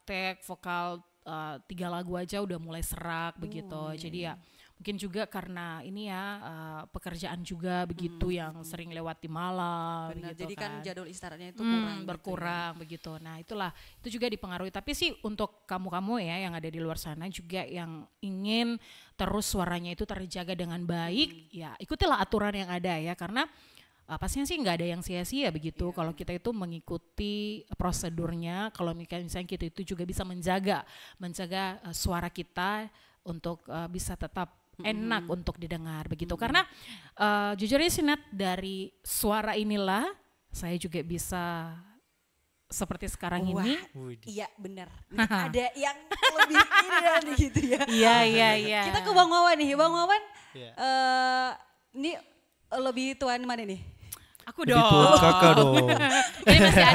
[SPEAKER 2] tag vokal 3 lagu aja udah mulai serak begitu. Jadi ya mungkin juga karena ini ya pekerjaan juga begitu yang sering lewat di malam.
[SPEAKER 3] Benar,
[SPEAKER 2] gitu
[SPEAKER 3] jadi kan
[SPEAKER 2] kan
[SPEAKER 3] jadwal istirahatnya itu kurang.
[SPEAKER 2] berkurang begitu. Nah itulah itu juga dipengaruhi. Tapi sih untuk kamu ya yang ada di luar sana juga yang ingin terus suaranya itu terjaga dengan baik, ya ikutilah aturan yang ada ya, karena pastinya sih nggak ada yang sia-sia begitu. Kalau kita itu mengikuti prosedurnya, kalau misalnya kita itu juga bisa menjaga suara kita untuk bisa tetap enak untuk didengar begitu. Karena jujurnya sih Nat, dari suara inilah saya juga bisa seperti sekarang ini.
[SPEAKER 3] Iya benar. Ada yang lebih ini nanti gitu ya.
[SPEAKER 2] Iya.
[SPEAKER 3] Kita ke Bang Wawan nih. Bang Wawan,
[SPEAKER 4] Iya.
[SPEAKER 3] ini lebih tuan mana nih?
[SPEAKER 2] Aku
[SPEAKER 4] Lebih
[SPEAKER 2] dong.
[SPEAKER 4] tua kakak dong.
[SPEAKER 2] Ini masih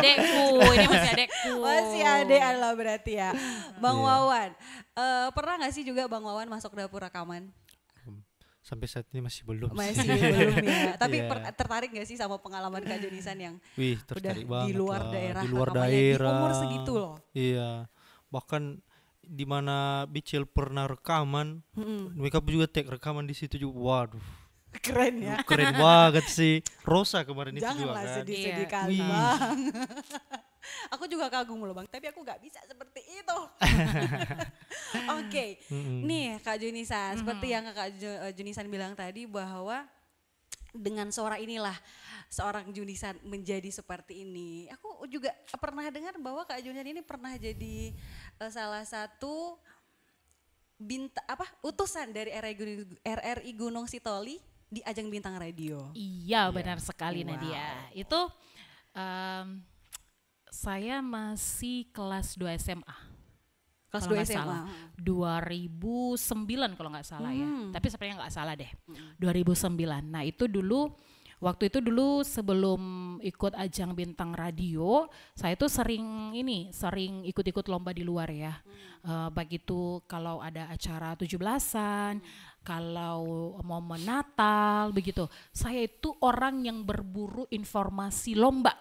[SPEAKER 2] adekku.
[SPEAKER 3] Masih ada Allah berarti ya. Bang Wawan, pernah gak sih juga Bang Wawan masuk dapur rekaman?
[SPEAKER 4] Sampai saat ini masih belum.
[SPEAKER 3] Masih belum ya. Tapi
[SPEAKER 4] Iya.
[SPEAKER 3] tertarik gak sih sama pengalaman Kak Junisan yang
[SPEAKER 4] Wih,
[SPEAKER 3] udah
[SPEAKER 4] tertarik
[SPEAKER 3] di
[SPEAKER 4] banget
[SPEAKER 3] luar
[SPEAKER 4] lah.
[SPEAKER 3] daerah,
[SPEAKER 4] Di luar
[SPEAKER 3] rekamannya
[SPEAKER 4] daerah.
[SPEAKER 3] di umur segitu loh.
[SPEAKER 4] Iya. Bahkan di mana Bicil pernah rekaman, mereka juga take rekaman di situ juga. Waduh,
[SPEAKER 3] Keren ya.
[SPEAKER 4] keren banget sih. Rosa kemarin itu juga
[SPEAKER 3] Janganlah
[SPEAKER 4] kan.
[SPEAKER 3] sedih-sedih
[SPEAKER 2] Iya.
[SPEAKER 3] kali
[SPEAKER 4] Wih.
[SPEAKER 3] Bang. Aku juga kagum loh Bang, tapi aku gak bisa seperti itu. Oke, nih Kak Junisan, seperti yang Kak Junisan bilang tadi bahwa dengan suara inilah seorang Junisan menjadi seperti ini. Aku juga pernah dengar bahwa Kak Junisan ini pernah jadi salah satu utusan dari RRI Gunung Sitoli di ajang Bintang Radio.
[SPEAKER 2] Iya benar sekali
[SPEAKER 3] Wow.
[SPEAKER 2] Nadia. Itu saya masih kelas 2 SMA.
[SPEAKER 3] Kelas
[SPEAKER 2] Kalau
[SPEAKER 3] 2
[SPEAKER 2] nggak
[SPEAKER 3] SMA.
[SPEAKER 2] salah. 2009 kalau nggak salah ya. Tapi sepertinya nggak salah deh. 2009. Nah itu dulu, waktu itu dulu sebelum ikut ajang Bintang Radio, saya itu sering ikut-ikut lomba di luar ya. Baik itu kalau ada acara 17-an, kalau momen Natal begitu. Saya itu orang yang berburu informasi lomba.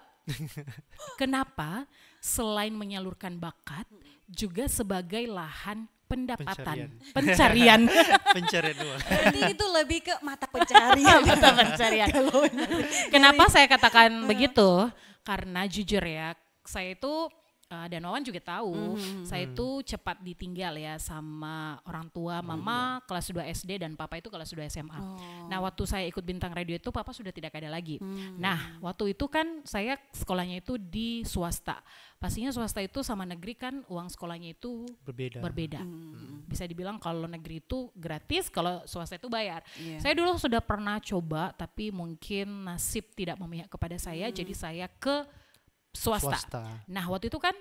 [SPEAKER 2] Kenapa? Selain menyalurkan bakat, juga sebagai lahan pendapatan, pencarian.
[SPEAKER 4] Pencarian uang.
[SPEAKER 3] Berarti itu lebih ke mata pencarian.
[SPEAKER 2] Mata pencarian. Kenapa saya katakan begitu? Karena jujur ya, saya itu dan Wawan juga tahu, saya itu cepat ditinggal ya sama orang tua, mama kelas 2 SD dan papa itu kelas 2 SMA. Nah waktu saya ikut Bintang Radio itu papa sudah tidak ada lagi. Nah waktu itu kan saya sekolahnya itu di swasta. Pastinya swasta itu sama negeri kan uang sekolahnya itu berbeda. Bisa dibilang kalau negeri itu gratis, kalau swasta itu bayar. Saya dulu sudah pernah coba tapi mungkin nasib tidak memihak kepada saya, jadi saya ke swasta. Nah waktu itu kan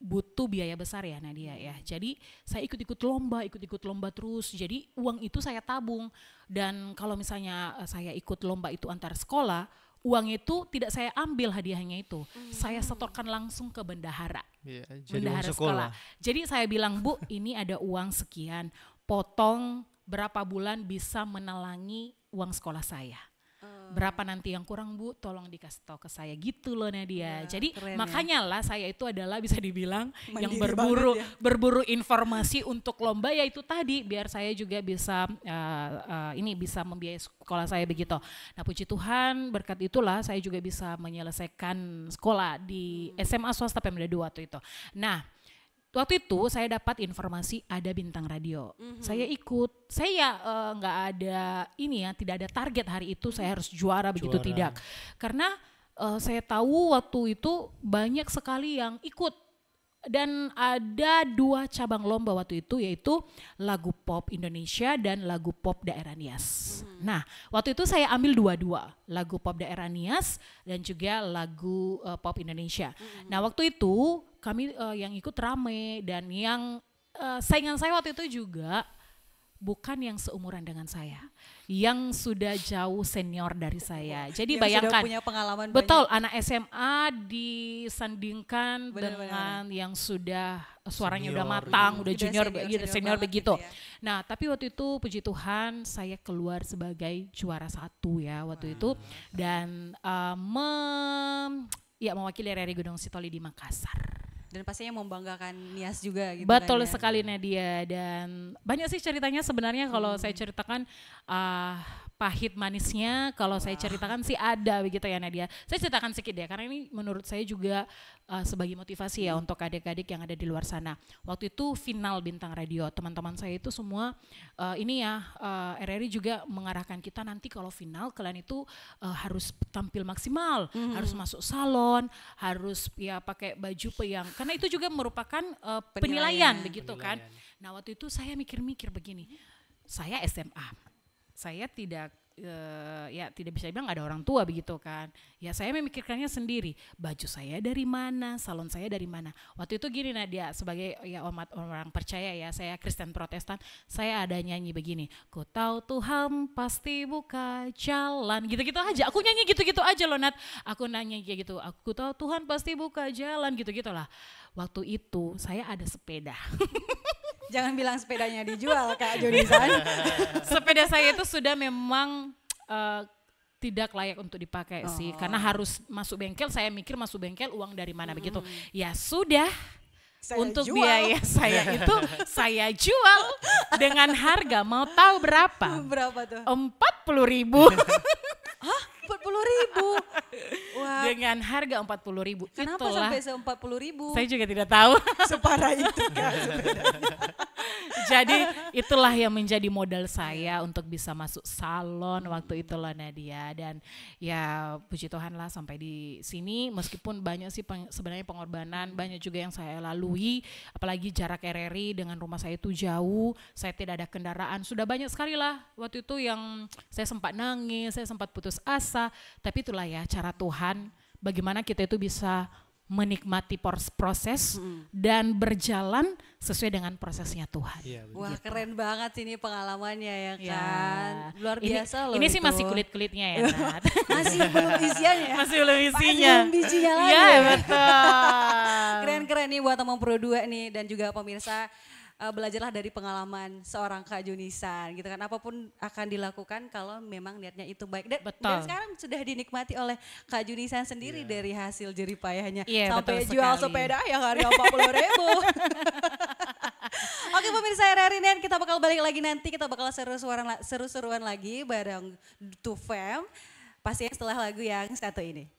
[SPEAKER 2] butuh biaya besar ya Nadia ya. Jadi saya ikut-ikut lomba terus. Jadi uang itu saya tabung. Dan kalau misalnya saya ikut lomba itu antar sekolah, uang itu tidak saya ambil hadiahnya itu. Saya setorkan langsung ke bendahara. Bendahara sekolah. Jadi saya bilang, Bu ini ada uang sekian, potong berapa bulan bisa menelangi uang sekolah saya. Berapa nanti yang kurang Bu, tolong dikasih tahu ke saya gitu loh Nadia. Jadi makanya lah saya itu adalah bisa dibilang mandiri yang berburu informasi untuk lomba, yaitu tadi biar saya juga bisa bisa membiayai sekolah saya begitu. Nah puji Tuhan berkat itulah saya juga bisa menyelesaikan sekolah di SMA swasta Pemda 2 waktu itu. Nah waktu itu saya dapat informasi ada Bintang Radio. Saya ikut. Saya nggak ada tidak ada target hari itu saya harus juara begitu, tidak. Karena saya tahu waktu itu banyak sekali yang ikut. Dan ada 2 cabang lomba waktu itu, yaitu lagu pop Indonesia dan lagu pop daerah Nias. Nah waktu itu saya ambil dua-dua, lagu pop daerah Nias dan juga lagu pop Indonesia. Nah waktu itu kami yang ikut rame, dan yang saingan saya waktu itu juga bukan yang seumuran dengan saya, yang sudah jauh senior dari saya. Jadi yang bayangkan,
[SPEAKER 3] sudah punya pengalaman
[SPEAKER 2] betul
[SPEAKER 3] banyak.
[SPEAKER 2] Anak SMA disandingkan dengan yang sudah suaranya
[SPEAKER 4] senior,
[SPEAKER 2] udah matang, udah junior, senior begitu.
[SPEAKER 3] Gitu ya.
[SPEAKER 2] Nah tapi waktu itu puji Tuhan saya keluar sebagai juara 1 ya waktu itu, dan mewakili RRI Gunung Sitoli di Makassar.
[SPEAKER 3] Dan pastinya membanggakan Nias juga gitu.
[SPEAKER 2] Betul
[SPEAKER 3] kan, ya.
[SPEAKER 2] sekali Nadia, dan banyak sih ceritanya sebenarnya kalau saya ceritakan pahit manisnya, kalau saya ceritakan sih ada begitu ya Nadia. Saya ceritakan sedikit ya, karena ini menurut saya juga sebagai motivasi ya untuk adik-adik yang ada di luar sana. Waktu itu final Bintang Radio, teman-teman saya itu semua RRI juga mengarahkan kita nanti kalau final kalian itu harus tampil maksimal, harus masuk salon, harus ya pakai baju yang karena itu juga merupakan penilaian begitu kan. Nah waktu itu saya mikir-mikir begini, saya SMA, saya tidak tidak bisa bilang ada orang tua begitu kan. Ya saya memikirkannya sendiri, baju saya dari mana, salon saya dari mana. Waktu itu gini Nadia, sebagai ya umat orang percaya ya, saya Kristen Protestan, saya ada nyanyi begini, ku tahu Tuhan pasti buka jalan, gitu-gitu aja. Aku nyanyi gitu-gitu aja loh Nat, aku nanya kayak gitu, aku tahu Tuhan pasti buka jalan, gitu-gitu lah. Waktu itu saya ada sepeda.
[SPEAKER 3] Jangan bilang sepedanya dijual Kak Jonisan.
[SPEAKER 2] Sepeda saya itu sudah memang tidak layak untuk dipakai sih, karena harus masuk bengkel. Saya mikir masuk bengkel uang dari mana begitu. Ya sudah, untuk
[SPEAKER 3] jual.
[SPEAKER 2] biaya saya itu saya jual dengan harga, mau tahu berapa?
[SPEAKER 3] Berapa tuh?
[SPEAKER 2] 40.000.
[SPEAKER 3] Hah? 40.000? Wah.
[SPEAKER 2] Dengan harga 40.000.
[SPEAKER 3] Kenapa sampai 40.000?
[SPEAKER 2] Saya juga tidak tahu.
[SPEAKER 3] Separah itu Kak.
[SPEAKER 2] Jadi itulah yang menjadi modal saya untuk bisa masuk salon waktu itu loh Nadia. Dan ya puji Tuhan lah sampai di sini, meskipun banyak sih sebenarnya pengorbanan, banyak juga yang saya lalui, apalagi jarak RRI dengan rumah saya itu jauh, saya tidak ada kendaraan, sudah banyak sekali lah waktu itu yang saya sempat nangis, saya sempat putus asa, tapi itulah ya cara Tuhan, bagaimana kita itu bisa menikmati proses dan berjalan sesuai dengan prosesnya Tuhan.
[SPEAKER 4] Iya,
[SPEAKER 3] Wah
[SPEAKER 2] Gitu.
[SPEAKER 3] keren banget ini pengalamannya ya
[SPEAKER 2] Ya.
[SPEAKER 3] kan. Luar biasa loh
[SPEAKER 2] Ini
[SPEAKER 3] itu.
[SPEAKER 2] sih masih kulit-kulitnya ya Nat.
[SPEAKER 3] Masih belum isiannya ya?
[SPEAKER 2] Masih belum
[SPEAKER 3] Masih
[SPEAKER 2] isinya.
[SPEAKER 3] belum bijinya lagi
[SPEAKER 2] Iya
[SPEAKER 3] ya.
[SPEAKER 2] betul.
[SPEAKER 3] Keren-keren nih buat teman Pro 2 nih dan juga pemirsa. Belajarlah dari pengalaman seorang Kak Junisan gitu kan, apapun akan dilakukan kalau memang niatnya itu baik dan
[SPEAKER 2] Betul.
[SPEAKER 3] sekarang sudah dinikmati oleh Kak Junisan sendiri dari hasil jeripayahnya
[SPEAKER 2] Iya,
[SPEAKER 3] sampai
[SPEAKER 2] betul
[SPEAKER 3] jual
[SPEAKER 2] sekali.
[SPEAKER 3] sepeda yang harga 40.000. Oke pemirsa RRI Net, kita bakal balik lagi nanti, kita bakal seru-seruan lagi bareng Tufem pastinya setelah lagu yang satu ini.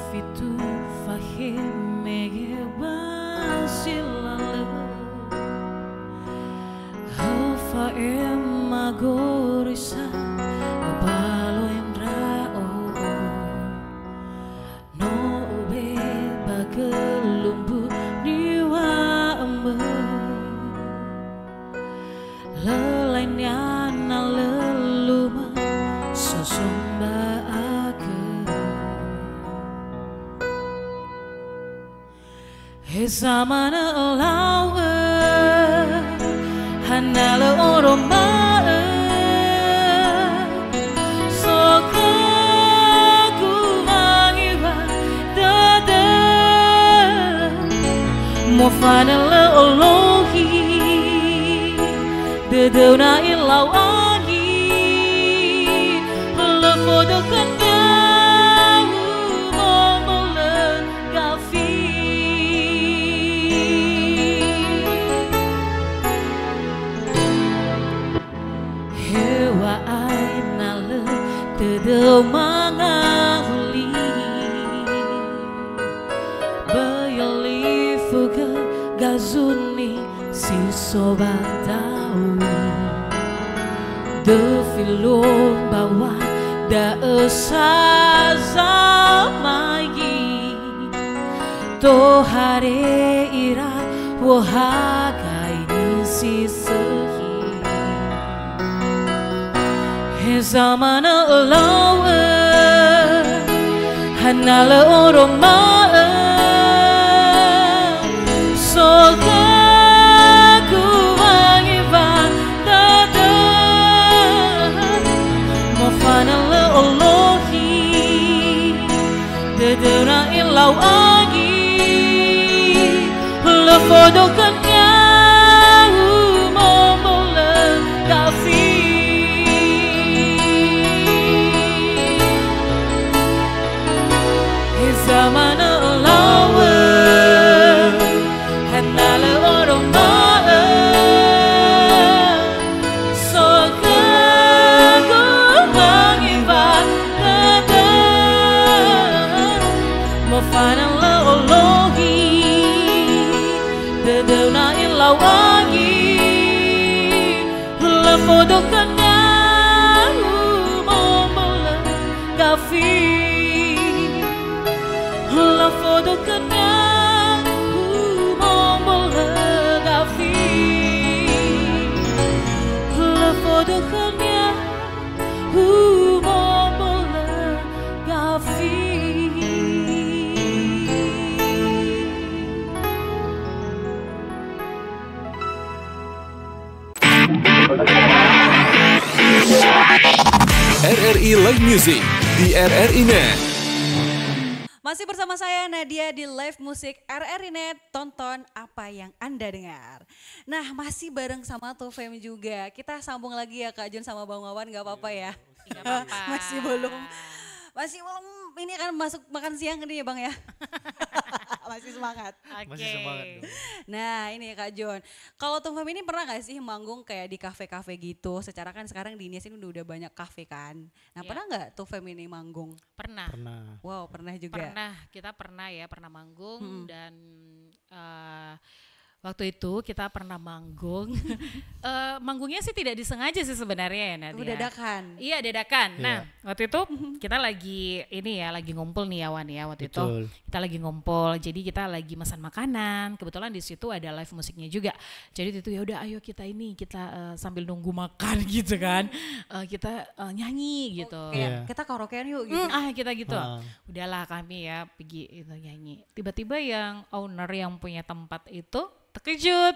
[SPEAKER 2] Fitu fahim megebasilala Hafa emagorisa Obalo endrao No ube bagelumbu niwa embe Lelainya na leluma Sosomba Zamana lawe hanala oroma soka kumangiwa dada mofana la olohi dada na ilawani la fodo kanya Mangali Bayali fuga gazuni si sobatawi De filon bawa da esazamayi To hare ira wahagai nisi sehi Zamana lawe hanala oroma soga kuwangiva dada mofana la olohi dedera ilau agi la fodokannya umomola kafi Zamana lawe hanala oroma soga kumangiva dada mofana la olohi dedena ilawagi la fodokannya umomola kafi La foto kanya umomola gafi La foto kanya umomola gafi
[SPEAKER 1] RRI Live Music di RRI Net.
[SPEAKER 3] Masih bersama saya Nadia di Live Musik RRI Net, tonton apa yang Anda dengar. Nah masih bareng sama Tufem juga, kita sambung lagi ya Kak Jun sama Bang Wawan, gak apa-apa ya?
[SPEAKER 2] Nggak apa-apa.
[SPEAKER 3] Masih belum, ini kan masuk makan siang nih ya Bang ya? Masih semangat.
[SPEAKER 4] Masih semangat dong.
[SPEAKER 3] Nah ini Kak Jon, kalau Tufem ini pernah gak sih manggung kayak di kafe-kafe gitu? Secara kan sekarang di Nias ini udah banyak kafe kan. Nah
[SPEAKER 2] Iya.
[SPEAKER 3] pernah gak Tufem ini manggung?
[SPEAKER 2] Pernah.
[SPEAKER 4] Pernah.
[SPEAKER 3] Wow pernah juga.
[SPEAKER 2] Kita pernah manggung dan waktu itu kita pernah manggung. Manggungnya sih tidak disengaja sih sebenarnya ya Nadia.
[SPEAKER 3] Dadakan.
[SPEAKER 2] Iya dadakan.
[SPEAKER 4] Iya.
[SPEAKER 2] Nah waktu itu kita lagi lagi ngumpul nih ya Wan ya waktu
[SPEAKER 4] Betul.
[SPEAKER 2] itu kita lagi ngumpul. Jadi kita lagi pesan makanan. Kebetulan di situ ada live musiknya juga. Jadi itu ya udah ayo kita sambil nunggu makan gitu kan. Kita nyanyi gitu.
[SPEAKER 3] Kayak
[SPEAKER 4] Iya.
[SPEAKER 3] kita karaokean yuk gitu.
[SPEAKER 2] Kita gitu.
[SPEAKER 4] Ah.
[SPEAKER 2] Udahlah kami ya pergi itu nyanyi. Tiba-tiba yang owner yang punya tempat itu terkejut.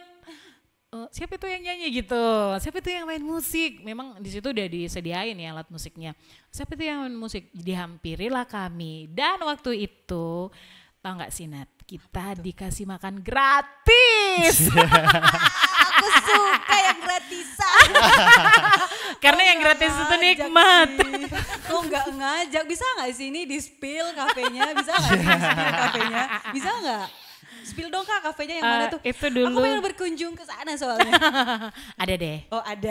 [SPEAKER 2] Siapa itu yang nyanyi gitu? Siapa itu yang main musik? Memang di situ udah disediain ya alat musiknya. Siapa itu yang main musik? Dihampirilah kami. Dan waktu itu tahu nggak sih Nat? Kita dikasih makan gratis.
[SPEAKER 3] Aku suka yang gratisan.
[SPEAKER 2] Karena yang gratis itu nikmat.
[SPEAKER 3] Kok nggak ngajak? Bisa nggak sih ini di spill kafenya? Bisa nggak sih di spill kafenya? Bisa nggak? Spill dong Kak kafenya yang mana tuh?
[SPEAKER 2] Itu dulu.
[SPEAKER 3] Aku pengen berkunjung ke sana soalnya.
[SPEAKER 2] Ada deh.
[SPEAKER 3] Oh ada.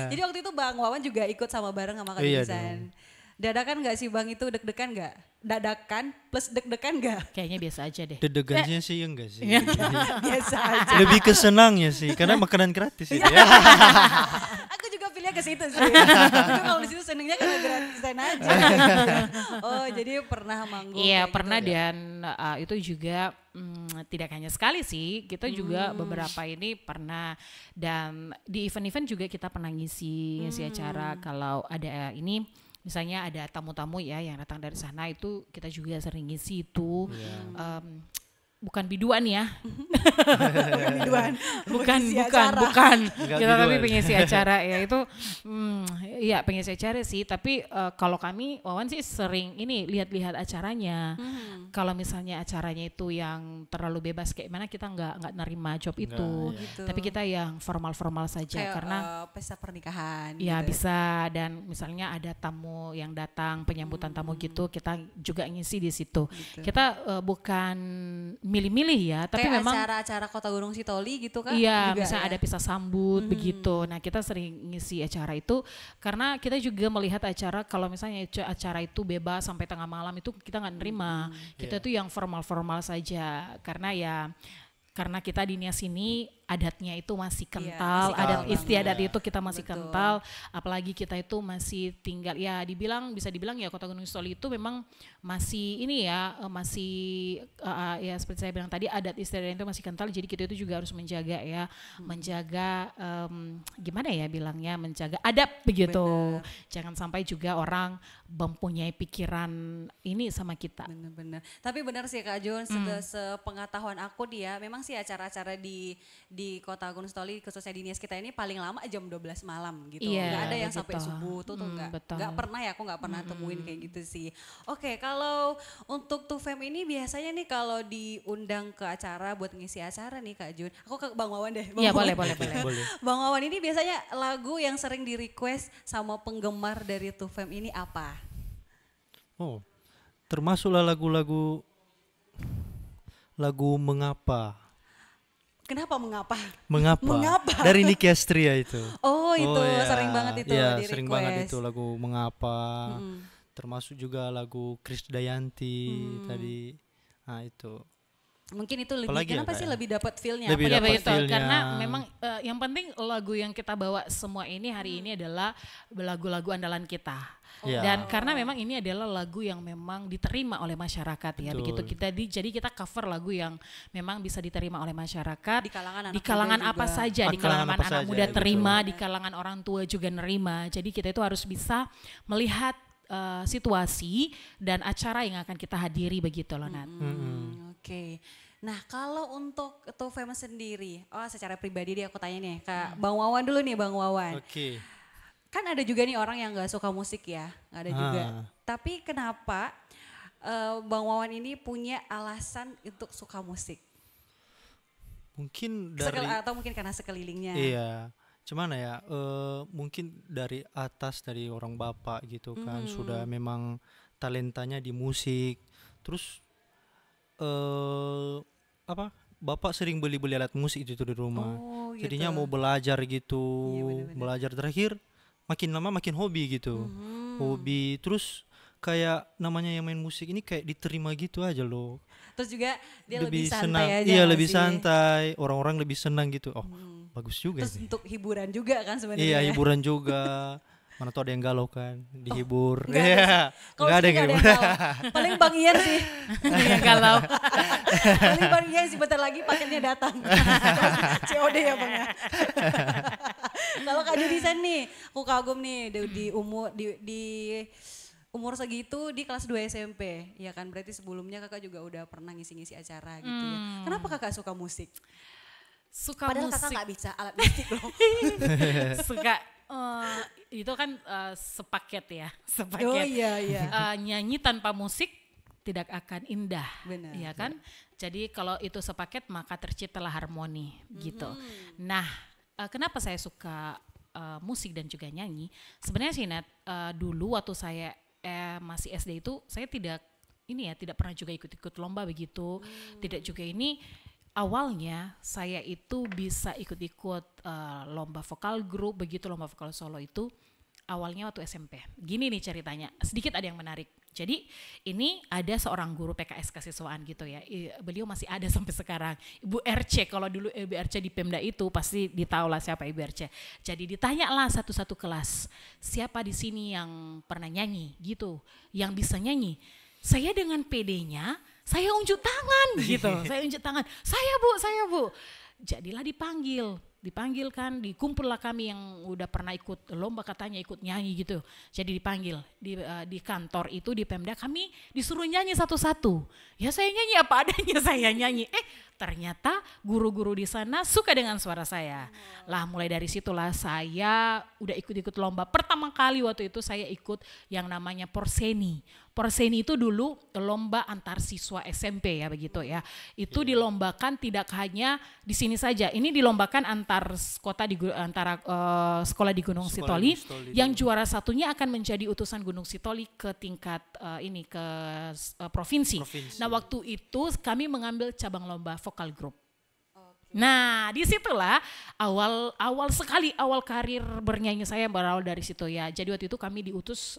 [SPEAKER 3] Jadi waktu itu Bang Wawan juga ikut sama bareng sama Kak
[SPEAKER 4] Iya
[SPEAKER 3] Disan. Dadakan nggak sih Bang itu deg-degan nggak? Dadakan plus deg-degan nggak?
[SPEAKER 2] Kayaknya biasa aja deh.
[SPEAKER 4] Deg-degannya sih enggak sih.
[SPEAKER 3] Biasa aja.
[SPEAKER 4] Lebih ke senangnya sih, karena makanan gratis itu ya.
[SPEAKER 3] Aku juga pilihnya ke situ sih. Tapi kalau di situ senengnya karena gratisan aja. Oh jadi pernah manggung.
[SPEAKER 2] Iya
[SPEAKER 3] kayak
[SPEAKER 2] pernah
[SPEAKER 3] gitu ya?
[SPEAKER 2] dan itu juga tidak hanya sekali sih, kita juga beberapa ini pernah dan di event-event juga kita pernah ngisi acara kalau ada ini. Misalnya ada tamu-tamu ya yang datang dari sana itu kita juga sering ngisi itu. Bukan biduan ya.
[SPEAKER 3] Bukan biduan.
[SPEAKER 2] bukan
[SPEAKER 3] Pengisi
[SPEAKER 2] bukan
[SPEAKER 3] acara.
[SPEAKER 2] bukan
[SPEAKER 4] Enggak
[SPEAKER 2] kita tapi
[SPEAKER 4] biduan.
[SPEAKER 2] pengisi acara ya itu iya pengisi acara sih tapi kalau kami Wawan sih sering ini lihat-lihat acaranya. Kalau misalnya acaranya itu yang terlalu bebas kayak mana kita nggak nerima job itu
[SPEAKER 3] Gitu.
[SPEAKER 2] tapi kita yang formal saja
[SPEAKER 3] Kayak
[SPEAKER 2] karena
[SPEAKER 3] pesta pernikahan.
[SPEAKER 2] ya
[SPEAKER 3] gitu.
[SPEAKER 2] bisa dan misalnya ada tamu yang datang penyambutan tamu gitu kita juga ngisi di situ.
[SPEAKER 3] Gitu.
[SPEAKER 2] Kita bukan milih-milih ya tapi
[SPEAKER 3] Kayak
[SPEAKER 2] memang
[SPEAKER 3] acara-acara Kota Gunung Sitoli gitu kan?
[SPEAKER 2] iya,
[SPEAKER 3] juga
[SPEAKER 2] misalnya
[SPEAKER 3] ya?
[SPEAKER 2] ada pisah sambut begitu. Nah, kita sering ngisi acara itu karena kita juga melihat acara kalau misalnya acara itu bebas sampai tengah malam itu kita nggak nerima. Kita tuh yang formal-formal saja karena kita di Nias ini adatnya itu masih kental,
[SPEAKER 3] masih
[SPEAKER 2] adat
[SPEAKER 3] kental
[SPEAKER 2] istiadat
[SPEAKER 4] banget.
[SPEAKER 2] itu kita masih
[SPEAKER 3] Betul.
[SPEAKER 2] kental, apalagi kita itu masih tinggal ya bisa dibilang ya Kota Gunung Sitoli itu memang masih ini ya masih ya seperti saya bilang tadi adat istiadat itu masih kental jadi kita itu juga harus menjaga ya menjaga gimana ya bilangnya menjaga adab begitu. Jangan sampai juga orang mempunyai pikiran ini sama kita.
[SPEAKER 3] Bener-bener. Tapi benar sih Kak Jun, sepengetahuan aku dia memang sih acara-acara di Kota Gunung Sitoli khususnya di Nias kita ini paling lama jam 12 malam gitu.
[SPEAKER 2] Iya,
[SPEAKER 3] Nggak ada yang sampai
[SPEAKER 2] begitu.
[SPEAKER 3] subuh tuh
[SPEAKER 2] Betul.
[SPEAKER 3] nggak pernah ya aku nggak pernah temuin kayak gitu sih. Oke, kalau untuk Tufem ini biasanya nih kalau diundang ke acara buat ngisi acara nih Kak Jun. Aku ke Bang Wawan deh. Bang
[SPEAKER 2] Iya
[SPEAKER 3] Wawan.
[SPEAKER 2] boleh.
[SPEAKER 4] Boleh.
[SPEAKER 3] Bang Wawan ini biasanya lagu yang sering di request sama penggemar dari Tufem ini apa?
[SPEAKER 4] Oh, termasuklah lagu mengapa.
[SPEAKER 3] Kenapa mengapa?
[SPEAKER 4] Mengapa? Dari Nicky Astria itu.
[SPEAKER 3] Oh itu
[SPEAKER 4] iya.
[SPEAKER 3] sering banget itu
[SPEAKER 4] Iya,
[SPEAKER 3] di
[SPEAKER 4] sering
[SPEAKER 3] request.
[SPEAKER 4] banget itu lagu mengapa. Termasuk juga lagu Krisdayanti tadi. Nah itu.
[SPEAKER 3] Mungkin itu lebih,
[SPEAKER 4] Apalagi ya,
[SPEAKER 3] kenapa
[SPEAKER 4] Kak,
[SPEAKER 3] sih
[SPEAKER 4] ya?
[SPEAKER 3] lebih dapat feel-nya?
[SPEAKER 4] Lebih
[SPEAKER 3] apa?
[SPEAKER 2] Ya
[SPEAKER 4] dapat
[SPEAKER 2] betul,
[SPEAKER 4] feel-nya.
[SPEAKER 2] karena memang yang penting lagu yang kita bawa semua ini hari ini adalah lagu-lagu andalan kita.
[SPEAKER 4] Iya.
[SPEAKER 2] Dan karena memang ini adalah lagu yang memang diterima oleh masyarakat ya
[SPEAKER 4] Betul.
[SPEAKER 2] begitu jadi kita cover lagu yang memang bisa diterima oleh masyarakat
[SPEAKER 3] Di kalangan anak
[SPEAKER 2] di kalangan
[SPEAKER 3] muda
[SPEAKER 2] apa
[SPEAKER 3] juga.
[SPEAKER 2] saja di
[SPEAKER 4] Kalangan
[SPEAKER 2] kalangan
[SPEAKER 4] apa
[SPEAKER 2] anak
[SPEAKER 4] saja,
[SPEAKER 2] muda
[SPEAKER 4] betul.
[SPEAKER 2] terima di kalangan orang tua juga nerima jadi kita itu harus bisa melihat situasi dan acara yang akan kita hadiri begitu loh Nat.
[SPEAKER 3] Oke. Nah kalau untuk Tufem sendiri, secara pribadi dia aku tanya nih, Kak Bang Wawan dulu nih Bang Wawan.
[SPEAKER 4] Oke.
[SPEAKER 3] Kan ada juga nih orang yang gak suka musik ya, gak ada juga.
[SPEAKER 4] Ah.
[SPEAKER 3] Tapi kenapa Bang Wawan ini punya alasan untuk suka musik?
[SPEAKER 4] Mungkin dari
[SPEAKER 3] Atau mungkin karena sekelilingnya?
[SPEAKER 4] iya, cuman ya mungkin dari atas, dari orang bapak gitu kan, sudah memang talentanya di musik. Terus apa? Bapak sering beli-beli alat musik itu di rumah.
[SPEAKER 3] Oh, gitu.
[SPEAKER 4] Jadinya mau belajar gitu,
[SPEAKER 3] Iya, benar-benar.
[SPEAKER 4] belajar terakhir makin lama makin hobi gitu. Hobi terus kayak namanya yang main musik ini kayak diterima gitu aja loh.
[SPEAKER 3] Terus juga dia lebih
[SPEAKER 4] senang.
[SPEAKER 3] santai aja
[SPEAKER 4] Iya,
[SPEAKER 3] nggak
[SPEAKER 4] lebih
[SPEAKER 3] sih?
[SPEAKER 4] santai. Orang-orang lebih senang gitu. Oh, bagus juga
[SPEAKER 3] Terus
[SPEAKER 4] ini.
[SPEAKER 3] untuk hiburan juga kan sebenarnya?
[SPEAKER 4] Iya,
[SPEAKER 3] ya?
[SPEAKER 4] hiburan juga. Mana tuh ada yang galau kan, dihibur.
[SPEAKER 3] nggak ada
[SPEAKER 4] Iya,
[SPEAKER 3] Kalau
[SPEAKER 4] nggak ada
[SPEAKER 3] sini
[SPEAKER 4] yang
[SPEAKER 3] nggak
[SPEAKER 4] hibur.
[SPEAKER 3] galau. Paling Bang Ian sih.
[SPEAKER 2] Iya galau.
[SPEAKER 3] Paling Bang Ian sih bentar lagi paketnya datang. COD ya Bang ya. Kalau Kak Junisan nih, aku kagum nih di umur segitu di kelas 2 SMP. Ya kan berarti sebelumnya Kakak juga udah pernah ngisi-ngisi acara gitu ya. Kenapa Kakak suka musik?
[SPEAKER 2] Suka
[SPEAKER 3] Padahal
[SPEAKER 2] musik.
[SPEAKER 3] Kakak nggak bisa alat musik loh.
[SPEAKER 2] Suka itu kan sepaket ya, sepaket.
[SPEAKER 3] Oh iya iya.
[SPEAKER 2] Nyanyi tanpa musik tidak akan indah,
[SPEAKER 3] Benar.
[SPEAKER 2] ya kan? Jadi kalau itu sepaket maka terciptalah harmoni gitu. Nah, kenapa saya suka musik dan juga nyanyi? Sebenarnya sih Nat, dulu waktu saya masih SD itu saya tidak pernah juga ikut-ikut lomba begitu, tidak juga ini. Awalnya saya itu bisa ikut-ikut lomba vokal grup begitu, lomba vokal solo itu awalnya waktu SMP. Gini nih ceritanya, sedikit ada yang menarik. Jadi ini ada seorang guru PKS kesiswaan gitu ya, beliau masih ada sampai sekarang. Ibu RC, kalau dulu Ibu RC di Pemda itu pasti ditahu lah siapa Ibu RC. Jadi ditanyalah satu-satu kelas, siapa di sini yang pernah nyanyi gitu, yang bisa nyanyi. Saya dengan PD-nya, saya unjuk tangan gitu, saya unjuk tangan, saya bu. Jadilah dipanggil kan, dikumpullah kami yang udah pernah ikut lomba katanya ikut nyanyi gitu. Jadi dipanggil di kantor itu di Pemda, kami disuruh nyanyi satu-satu. Ya saya nyanyi apa adanya, saya nyanyi. Ternyata guru-guru di sana suka dengan suara saya. Lah mulai dari situlah saya udah ikut-ikut lomba. Pertama kali waktu itu saya ikut yang namanya Porseni. Porseni itu dulu lomba antar siswa SMP ya begitu ya. Itu dilombakan tidak hanya di sini saja. Ini dilombakan antar kota antara sekolah di Gunung Sitoli. Yang juara satunya akan menjadi utusan Gunung Sitoli ke tingkat provinsi. Nah waktu itu kami mengambil cabang lomba vokal grup. Nah disitulah awal karir bernyanyi saya berawal dari situ ya. Jadi waktu itu kami diutus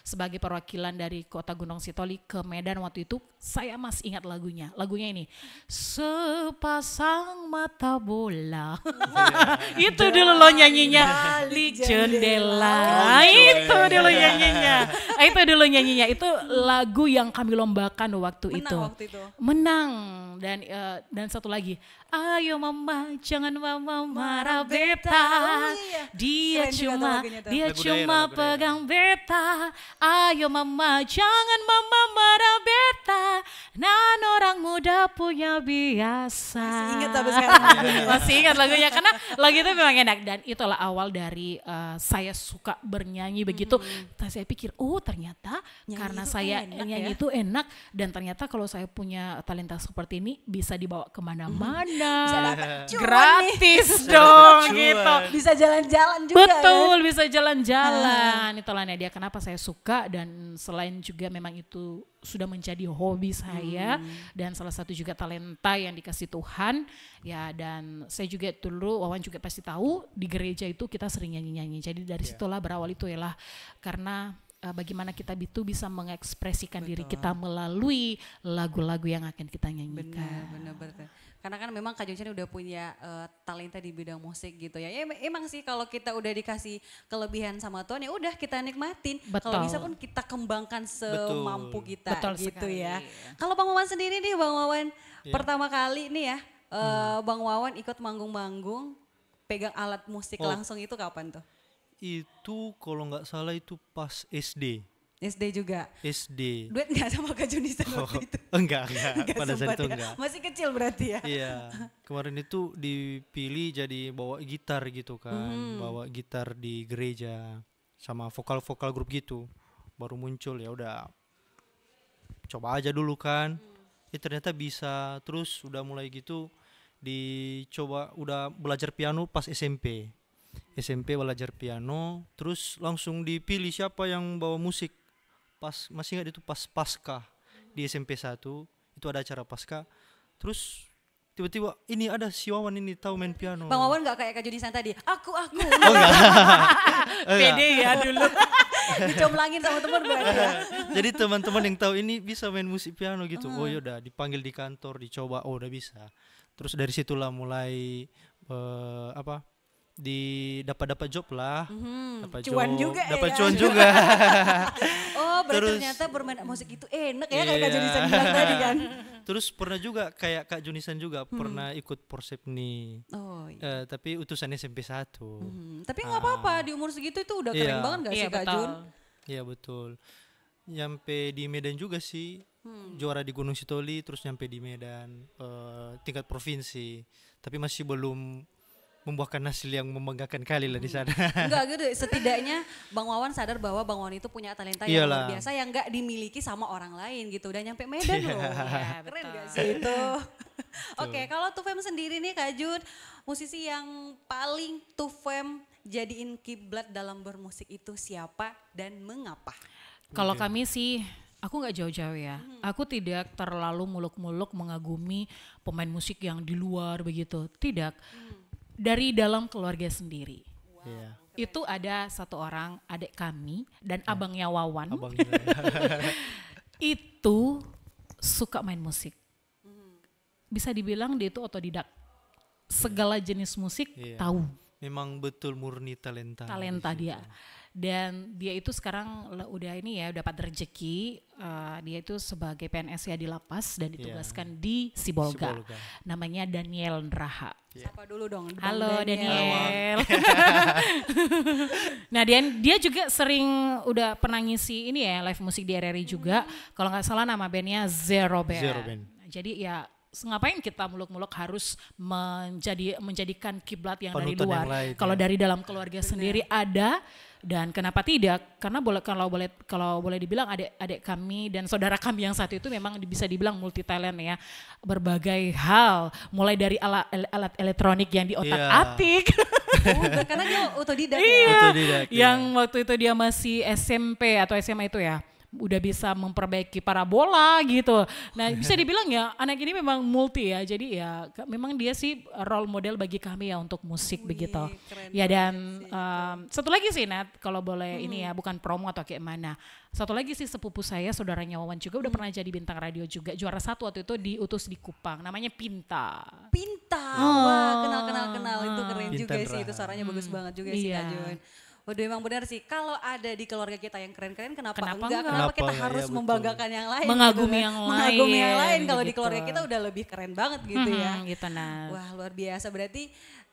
[SPEAKER 2] sebagai perwakilan dari kota Gunung Sitoli ke Medan waktu itu. Saya masih ingat lagunya ini. Sepasang mata bola. Itu dulu lo nyanyinya. Di jendela. Itu dulu nyanyinya. Itu lagu yang kami lombakan waktu itu. Menang dan satu lagi. Ayo mama, jangan mama marah beta. Dia cuma pegang beta. Ayo mama, jangan mama marah beta. Nan orang muda punya biasa.
[SPEAKER 3] Masih ingat sampai sekarang lagunya.
[SPEAKER 2] Masih ingat lagunya karena lagu itu memang enak dan itulah awal dari saya suka bernyanyi begitu. Saya pikir ternyata
[SPEAKER 3] nyanyi
[SPEAKER 2] karena
[SPEAKER 3] itu
[SPEAKER 2] saya
[SPEAKER 3] enak
[SPEAKER 2] nyanyi
[SPEAKER 3] ya.
[SPEAKER 2] itu enak dan ternyata kalau saya punya talenta seperti ini bisa dibawa kemana-mana.
[SPEAKER 3] Bisa dapat cuan
[SPEAKER 2] Gratis dong
[SPEAKER 4] Cuan.
[SPEAKER 2] gitu.
[SPEAKER 3] Bisa jalan-jalan juga
[SPEAKER 2] Betul, bisa jalan-jalan. Itulah dia kenapa saya suka dan selain juga memang itu sudah menjadi hobi saya dan salah satu juga talenta yang dikasih Tuhan ya. Dan saya juga dulu Wawan juga pasti tahu di gereja itu kita sering nyanyi-nyanyi. Jadi dari situlah berawal itu ialah karena bagaimana kita itu bisa mengekspresikan diri kita melalui lagu-lagu yang akan kita nyanyikan.
[SPEAKER 3] Benar. Karena kan memang Kak Junisan udah punya talenta di bidang musik gitu ya. Emang sih kalau kita udah dikasih kelebihan sama Tuhan ya udah kita nikmatin. Kalau bisa pun kita kembangkan semampu kita.
[SPEAKER 2] Betul
[SPEAKER 3] gitu
[SPEAKER 2] sekali.
[SPEAKER 3] ya. Kalau Bang Wawan sendiri nih Bang Wawan, pertama kali nih ya Bang Wawan ikut manggung-manggung pegang alat musik langsung itu kapan tuh?
[SPEAKER 4] Itu kalau nggak salah itu pas SD.
[SPEAKER 3] SD juga?
[SPEAKER 4] SD.
[SPEAKER 3] Duet gak sama Kak Junisan waktu itu?
[SPEAKER 4] Enggak. Pada
[SPEAKER 3] sempat
[SPEAKER 4] saat itu
[SPEAKER 3] ya?
[SPEAKER 4] enggak.
[SPEAKER 3] Masih kecil berarti ya?
[SPEAKER 4] Iya. Kemarin itu dipilih jadi bawa gitar gitu kan. Bawa gitar di gereja sama vokal grup gitu. Baru muncul ya udah coba aja dulu kan. Ternyata bisa. Terus udah mulai gitu dicoba, udah belajar piano pas SMP. SMP belajar piano, terus langsung dipilih siapa yang bawa musik. Pas masih ingat itu pas Pasca di SMP 1, itu ada acara Pasca. Terus tiba-tiba ini ada si Wawan ini tahu main piano.
[SPEAKER 3] Bang Wawan gak kayak Kak Junisan tadi, aku.
[SPEAKER 4] Oh enggak.
[SPEAKER 2] Pede ya dulu.
[SPEAKER 3] Dicomblangin sama temen berarti ya.
[SPEAKER 4] Jadi teman-teman yang tahu ini bisa main musik piano gitu. Oh yaudah, dipanggil di kantor, dicoba, oh udah bisa. Terus dari situlah mulai dapat job lah. Dapat
[SPEAKER 3] Cuan juga ya
[SPEAKER 4] dapat
[SPEAKER 3] kan?
[SPEAKER 4] cuan juga.
[SPEAKER 3] Oh berarti
[SPEAKER 4] Terus-
[SPEAKER 3] ternyata bermain musik itu enak ya kayak Kak
[SPEAKER 4] Iya.
[SPEAKER 3] Junisan bilang tadi kan.
[SPEAKER 4] Terus pernah juga kayak Kak Junisan juga pernah ikut Porsepni.
[SPEAKER 3] Oh iya.
[SPEAKER 4] Tapi utusan SMP 1.
[SPEAKER 3] Tapi nggak apa-apa di umur segitu itu udah keren
[SPEAKER 4] Iya.
[SPEAKER 3] banget gak sih
[SPEAKER 2] Iya
[SPEAKER 3] Kak
[SPEAKER 2] betul.
[SPEAKER 3] Jun?
[SPEAKER 4] Iya betul. Nyampe di Medan juga sih. Juara di Gunung Sitoli, terus nyampe di Medan tingkat provinsi. Tapi masih belum membuahkan hasil yang membanggakan kali lah di sana.
[SPEAKER 3] Enggak gitu, setidaknya Bang Wawan sadar bahwa Bang Wawan itu punya talenta yang luar
[SPEAKER 4] Iyalah.
[SPEAKER 3] biasa yang nggak dimiliki sama orang lain gitu. Udah nyampe Medan loh.
[SPEAKER 2] Iya,
[SPEAKER 3] Keren
[SPEAKER 2] betul.
[SPEAKER 3] gak sih itu? Oke, kalau Tufem sendiri nih Kak Jun, musisi yang paling Tufem jadiin kiblat dalam bermusik itu siapa dan mengapa?
[SPEAKER 2] Kalau kami sih, aku nggak jauh-jauh ya. Aku tidak terlalu muluk-muluk mengagumi pemain musik yang di luar begitu. Tidak. Dari dalam keluarga sendiri.
[SPEAKER 4] Iya.
[SPEAKER 2] Itu ada satu orang adik kami dan abangnya Wawan.
[SPEAKER 4] Abang kita.
[SPEAKER 2] Itu suka main musik. Bisa dibilang dia itu otodidak. Segala jenis musik
[SPEAKER 4] Iya.
[SPEAKER 2] tahu.
[SPEAKER 4] Memang betul murni talenta.
[SPEAKER 2] Talenta
[SPEAKER 4] di situ.
[SPEAKER 2] dia. Dan dia itu sekarang udah ini ya dapat rezeki, dia itu sebagai PNS ya di lapas dan ditugaskan di Sibolga.
[SPEAKER 4] Sibolga.
[SPEAKER 2] Namanya Daniel Nraha.
[SPEAKER 3] Sapa dulu dong. Bang
[SPEAKER 2] Halo Daniel. Nah dia juga sering udah pernah ngisi ini ya live musik di RRI juga. Kalau nggak salah nama bandnya Zero Band.
[SPEAKER 4] Zero Band.
[SPEAKER 2] Jadi ya ngapain kita muluk-muluk harus menjadikan kiblat yang dari
[SPEAKER 4] Panutan
[SPEAKER 2] luar.
[SPEAKER 4] yang lain,
[SPEAKER 2] Kalau
[SPEAKER 4] ya.
[SPEAKER 2] dari dalam keluarga sendiri ada, dan kenapa tidak? Karena kalau boleh dibilang adik kami dan saudara kami yang satu itu memang bisa dibilang multi talent ya. Berbagai hal, mulai dari alat elektronik yang diotak-atik.
[SPEAKER 3] Karena dia otodidak ya.
[SPEAKER 2] Iya.
[SPEAKER 4] Otodidak, iya.
[SPEAKER 2] Yang waktu itu dia masih SMP atau SMA itu ya, udah bisa memperbaiki parabola gitu. Nah bisa dibilang ya anak ini memang multi ya. Jadi ya memang dia sih role model bagi kami ya untuk musik begitu.
[SPEAKER 3] keren
[SPEAKER 2] Ya dan satu lagi sih Nat, kalau boleh ini ya bukan promo atau kayak mana. Satu lagi sih sepupu saya, saudaranya Wawan juga udah pernah jadi bintang radio juga. Juara 1 waktu itu diutus di Kupang, namanya Pinta.
[SPEAKER 3] Pinta, wah kenal itu keren
[SPEAKER 4] Pinta
[SPEAKER 3] juga sih,
[SPEAKER 4] Nraha.
[SPEAKER 3] itu suaranya bagus banget juga sih
[SPEAKER 2] Iya.
[SPEAKER 3] Kak Jun. Waduh emang benar sih, kalau ada di keluarga kita yang keren-keren kenapa
[SPEAKER 2] Kenapa
[SPEAKER 3] enggak?
[SPEAKER 2] enggak?
[SPEAKER 3] Kenapa kita
[SPEAKER 4] Kenapa
[SPEAKER 3] harus
[SPEAKER 4] ya, betul.
[SPEAKER 3] membanggakan yang lain?
[SPEAKER 2] Mengagumi
[SPEAKER 3] gitu kan?
[SPEAKER 2] yang
[SPEAKER 3] Mengagumi yang
[SPEAKER 2] lain,
[SPEAKER 3] lain, kalau di
[SPEAKER 2] gitu.
[SPEAKER 3] keluarga kita udah lebih keren banget gitu ya.
[SPEAKER 2] Gitu Nat.
[SPEAKER 3] Wah luar biasa, berarti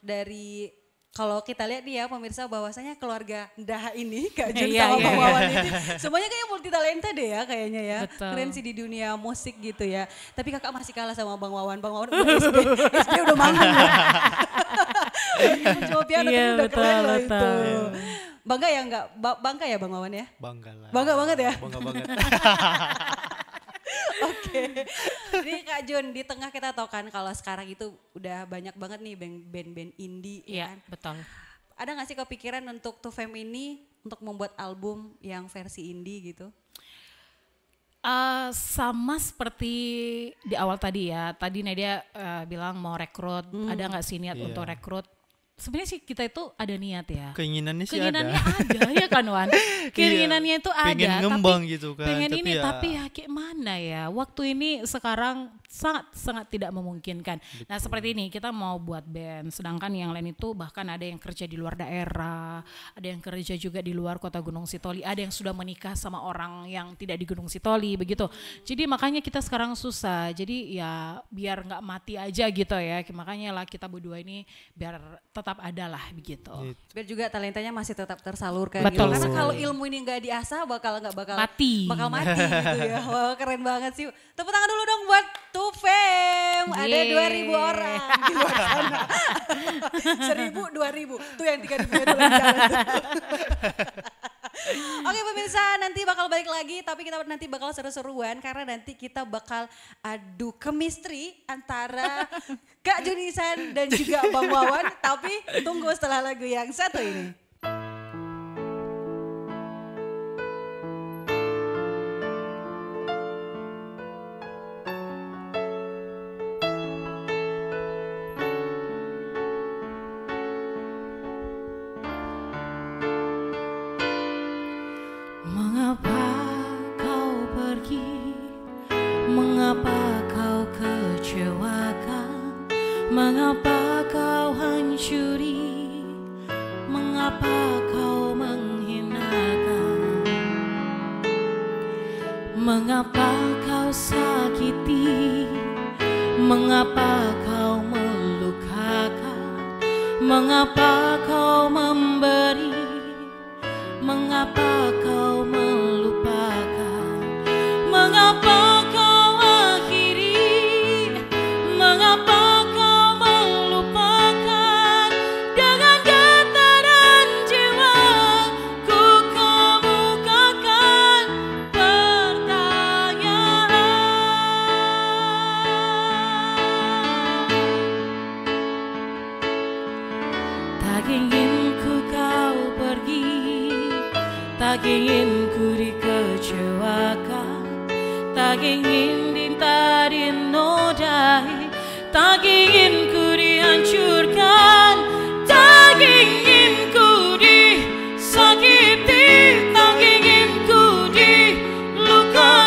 [SPEAKER 3] dari kalau kita lihat nih ya pemirsa bahwasanya keluarga Daha ini Kak Jun
[SPEAKER 2] Iya,
[SPEAKER 3] sama
[SPEAKER 2] iya.
[SPEAKER 3] Bang Wawan ini semuanya kayak multi talenta deh ya kayaknya ya.
[SPEAKER 2] Betul.
[SPEAKER 3] Keren sih di dunia musik gitu ya. Tapi kakak masih kalah sama Bang Wawan. Bang Wawan udah SD udah manggung ya. Cuma piano
[SPEAKER 2] Iya,
[SPEAKER 3] tapi udah keren loh itu.
[SPEAKER 2] betul.
[SPEAKER 3] Bangga ya enggak? Bangga ya Bang Wawan ya?
[SPEAKER 4] Bangga lah.
[SPEAKER 3] Bangga banget ya?
[SPEAKER 4] Bangga banget.
[SPEAKER 3] Oke. Ini Kak Jun, di tengah kita tahu kan kalau sekarang itu udah banyak banget nih band-band indie ya
[SPEAKER 2] Iya
[SPEAKER 3] kan?
[SPEAKER 2] betul.
[SPEAKER 3] Ada gak sih kepikiran untuk Tufem ini untuk membuat album yang versi indie gitu?
[SPEAKER 2] Sama seperti di awal tadi ya. Tadi Nadia bilang mau rekrut. Ada nggak sih niat
[SPEAKER 4] Iya.
[SPEAKER 2] untuk rekrut? Sebenarnya sih kita itu ada niat ya.
[SPEAKER 4] Keinginannya sih
[SPEAKER 2] Keinginannya
[SPEAKER 4] ada.
[SPEAKER 2] ada ya kan Wan. Keinginannya itu ada.
[SPEAKER 4] Pengen ngembang gitu kan.
[SPEAKER 2] Pengen
[SPEAKER 4] tapi
[SPEAKER 2] ini
[SPEAKER 4] ya,
[SPEAKER 2] tapi ya kayak mana ya. Waktu ini sekarang sangat tidak memungkinkan. Nah seperti ini kita mau buat band. Sedangkan yang lain itu bahkan ada yang kerja di luar daerah. Ada yang kerja juga di luar kota Gunung Sitoli. Ada yang sudah menikah sama orang yang tidak di Gunung Sitoli begitu. Jadi makanya kita sekarang susah. Jadi ya biar nggak mati aja gitu ya. Makanya lah kita berdua ini biar tetap ada lah begitu.
[SPEAKER 3] Biar juga talentanya masih tetap tersalurkan
[SPEAKER 2] Betul.
[SPEAKER 3] gitu. Karena kalau ilmu ini nggak diasah bakal
[SPEAKER 2] Mati.
[SPEAKER 3] mati gitu ya. Wah keren banget sih. Tepuk tangan dulu dong buat Tufem. Ada
[SPEAKER 2] Yeay.
[SPEAKER 3] 2.000 orang di luar sana. 1.000, 2.000. Tuh yang 3.000 itu lagi jalan tuh. Oke pemirsa, nanti bakal balik lagi, tapi kita nanti bakal seru-seruan karena nanti kita bakal adu chemistry antara Kak Junisan dan juga Bang Wawan. Tapi tunggu setelah lagu yang satu ini.
[SPEAKER 2] Mengapa kau pergi? Mengapa kau kecewakan? Mengapa kau hancuri? Mengapa kau menghinakan? Mengapa kau sakiti? Mengapa kau melukakan? Mengapa kau memberi? Mengapa kau melupakan? Mengapa kau akhiri? Mengapa kau melupakan? Dengan getaran jiwa ku kemukakan pertanyaan. Tak ingin ku kau pergi, tak ingin ku dikecewakan, tak ingin dinta dinodai, tak ingin ku dihancurkan, tak ingin ku disakiti, tak ingin ku dilukakan,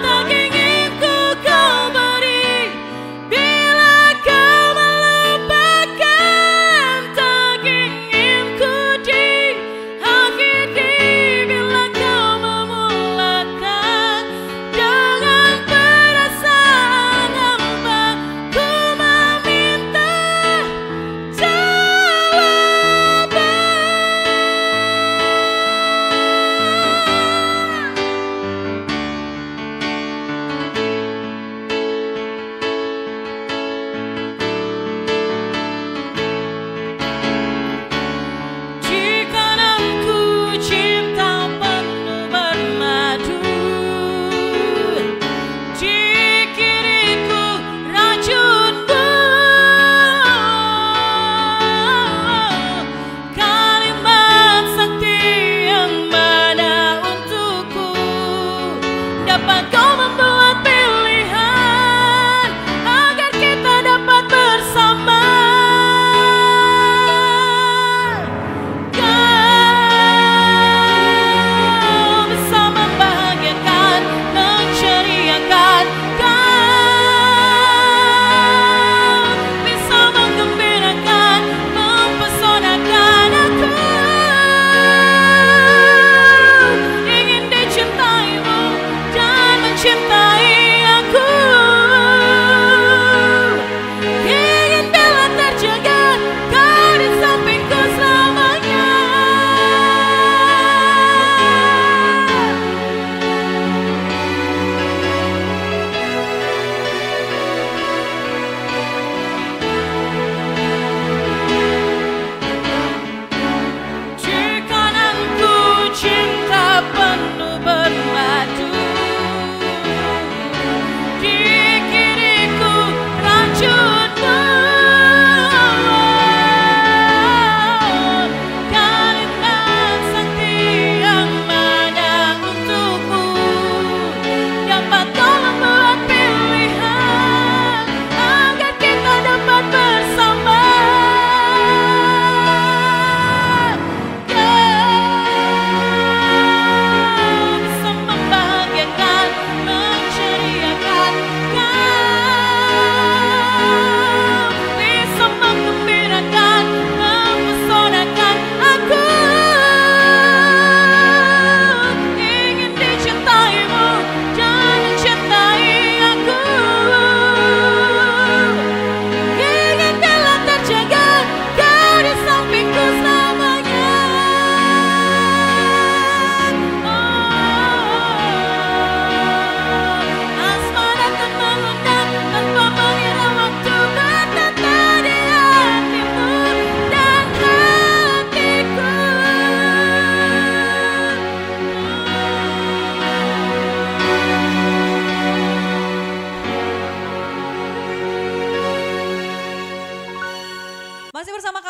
[SPEAKER 2] tak ingin ku kau beri. Bila kau melupakan, tak ingin ku diakhiri. Bila kau memulakan dengan perasaan hampa, ku meminta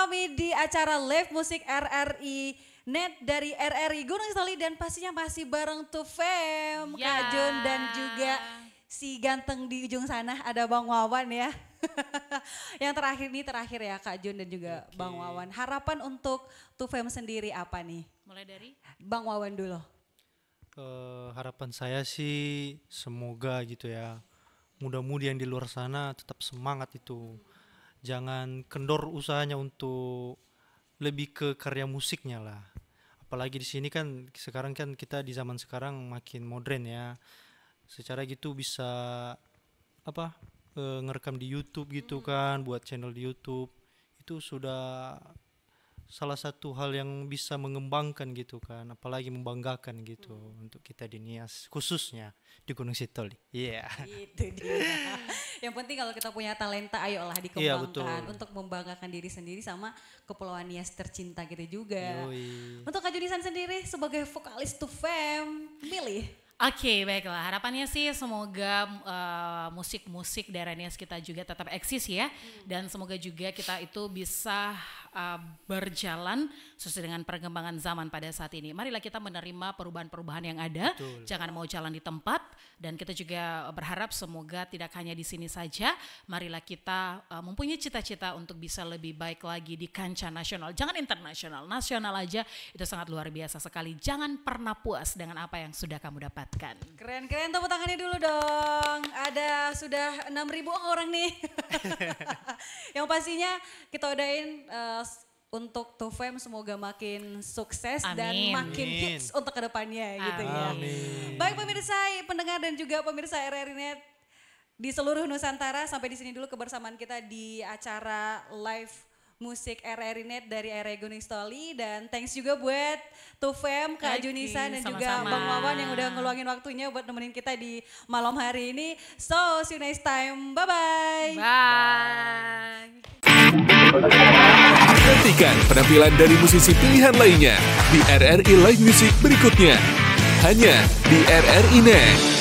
[SPEAKER 3] kami di acara live musik RRI Net dari RRI Gunung Sitoli dan pastinya masih bareng Tufem, Kak Jun dan juga si ganteng di ujung sana ada Bang Wawan ya. Yang terakhir ya Kak Jun dan juga Bang Wawan. Harapan untuk Tufem sendiri apa nih?
[SPEAKER 2] Mulai dari
[SPEAKER 3] Bang Wawan dulu.
[SPEAKER 4] Harapan saya sih semoga gitu ya, muda-mudi yang di luar sana tetap semangat itu. Jangan kendor usahanya untuk lebih ke karya musiknya lah. Apalagi di sini kan sekarang kan kita di zaman sekarang makin modern ya. Secara gitu bisa ngerekam di YouTube gitu kan, buat channel di YouTube. Itu sudah salah satu hal yang bisa mengembangkan gitu kan, apalagi membanggakan gitu untuk kita di Nias, khususnya di Gunung Sitoli. Iya.
[SPEAKER 3] Itu dia. Yang penting kalau kita punya talenta, ayolah dikembangkan untuk membanggakan diri sendiri sama Kepulauan Nias tercinta gitu juga.
[SPEAKER 4] Yoi.
[SPEAKER 3] Untuk Kak Junisan sendiri sebagai vokalis Tufem, pilih.
[SPEAKER 2] Oke, baiklah. Harapannya sih semoga musik-musik daerah Nias kita juga tetap eksis ya. Dan semoga juga kita itu bisa berjalan sesuai dengan perkembangan zaman pada saat ini. Marilah kita menerima perubahan-perubahan yang ada. Betul. Jangan mau jalan di tempat. Dan kita juga berharap semoga tidak hanya di sini saja. Marilah kita mempunyai cita-cita untuk bisa lebih baik lagi di kancah nasional. Jangan internasional, nasional aja itu sangat luar biasa sekali. Jangan pernah puas dengan apa yang sudah kamu dapat.
[SPEAKER 3] Keren-keren, tepuk tangannya dulu dong. Ada sudah 6.000 orang nih. Yang pastinya kita udahin untuk Tufem semoga makin sukses. Amin. Dan makin hits untuk kedepannya gitu ya.
[SPEAKER 4] Amin.
[SPEAKER 3] Baik pemirsa, pendengar dan juga pemirsa RRI Net di seluruh Nusantara, sampai di sini dulu kebersamaan kita di acara live musik RRI Net dari RRI Gunung Sitoli, dan thanks juga buat Tufem, Kak Junisa dan
[SPEAKER 2] sama-sama.
[SPEAKER 3] juga Bang Wawan yang udah ngeluangin waktunya buat nemenin kita di malam hari ini. So, see you next time. Bye-bye.
[SPEAKER 2] Bye.
[SPEAKER 1] Nantikan penampilan dari musisi pilihan lainnya di RRI Live Music berikutnya. Hanya di RRI Net.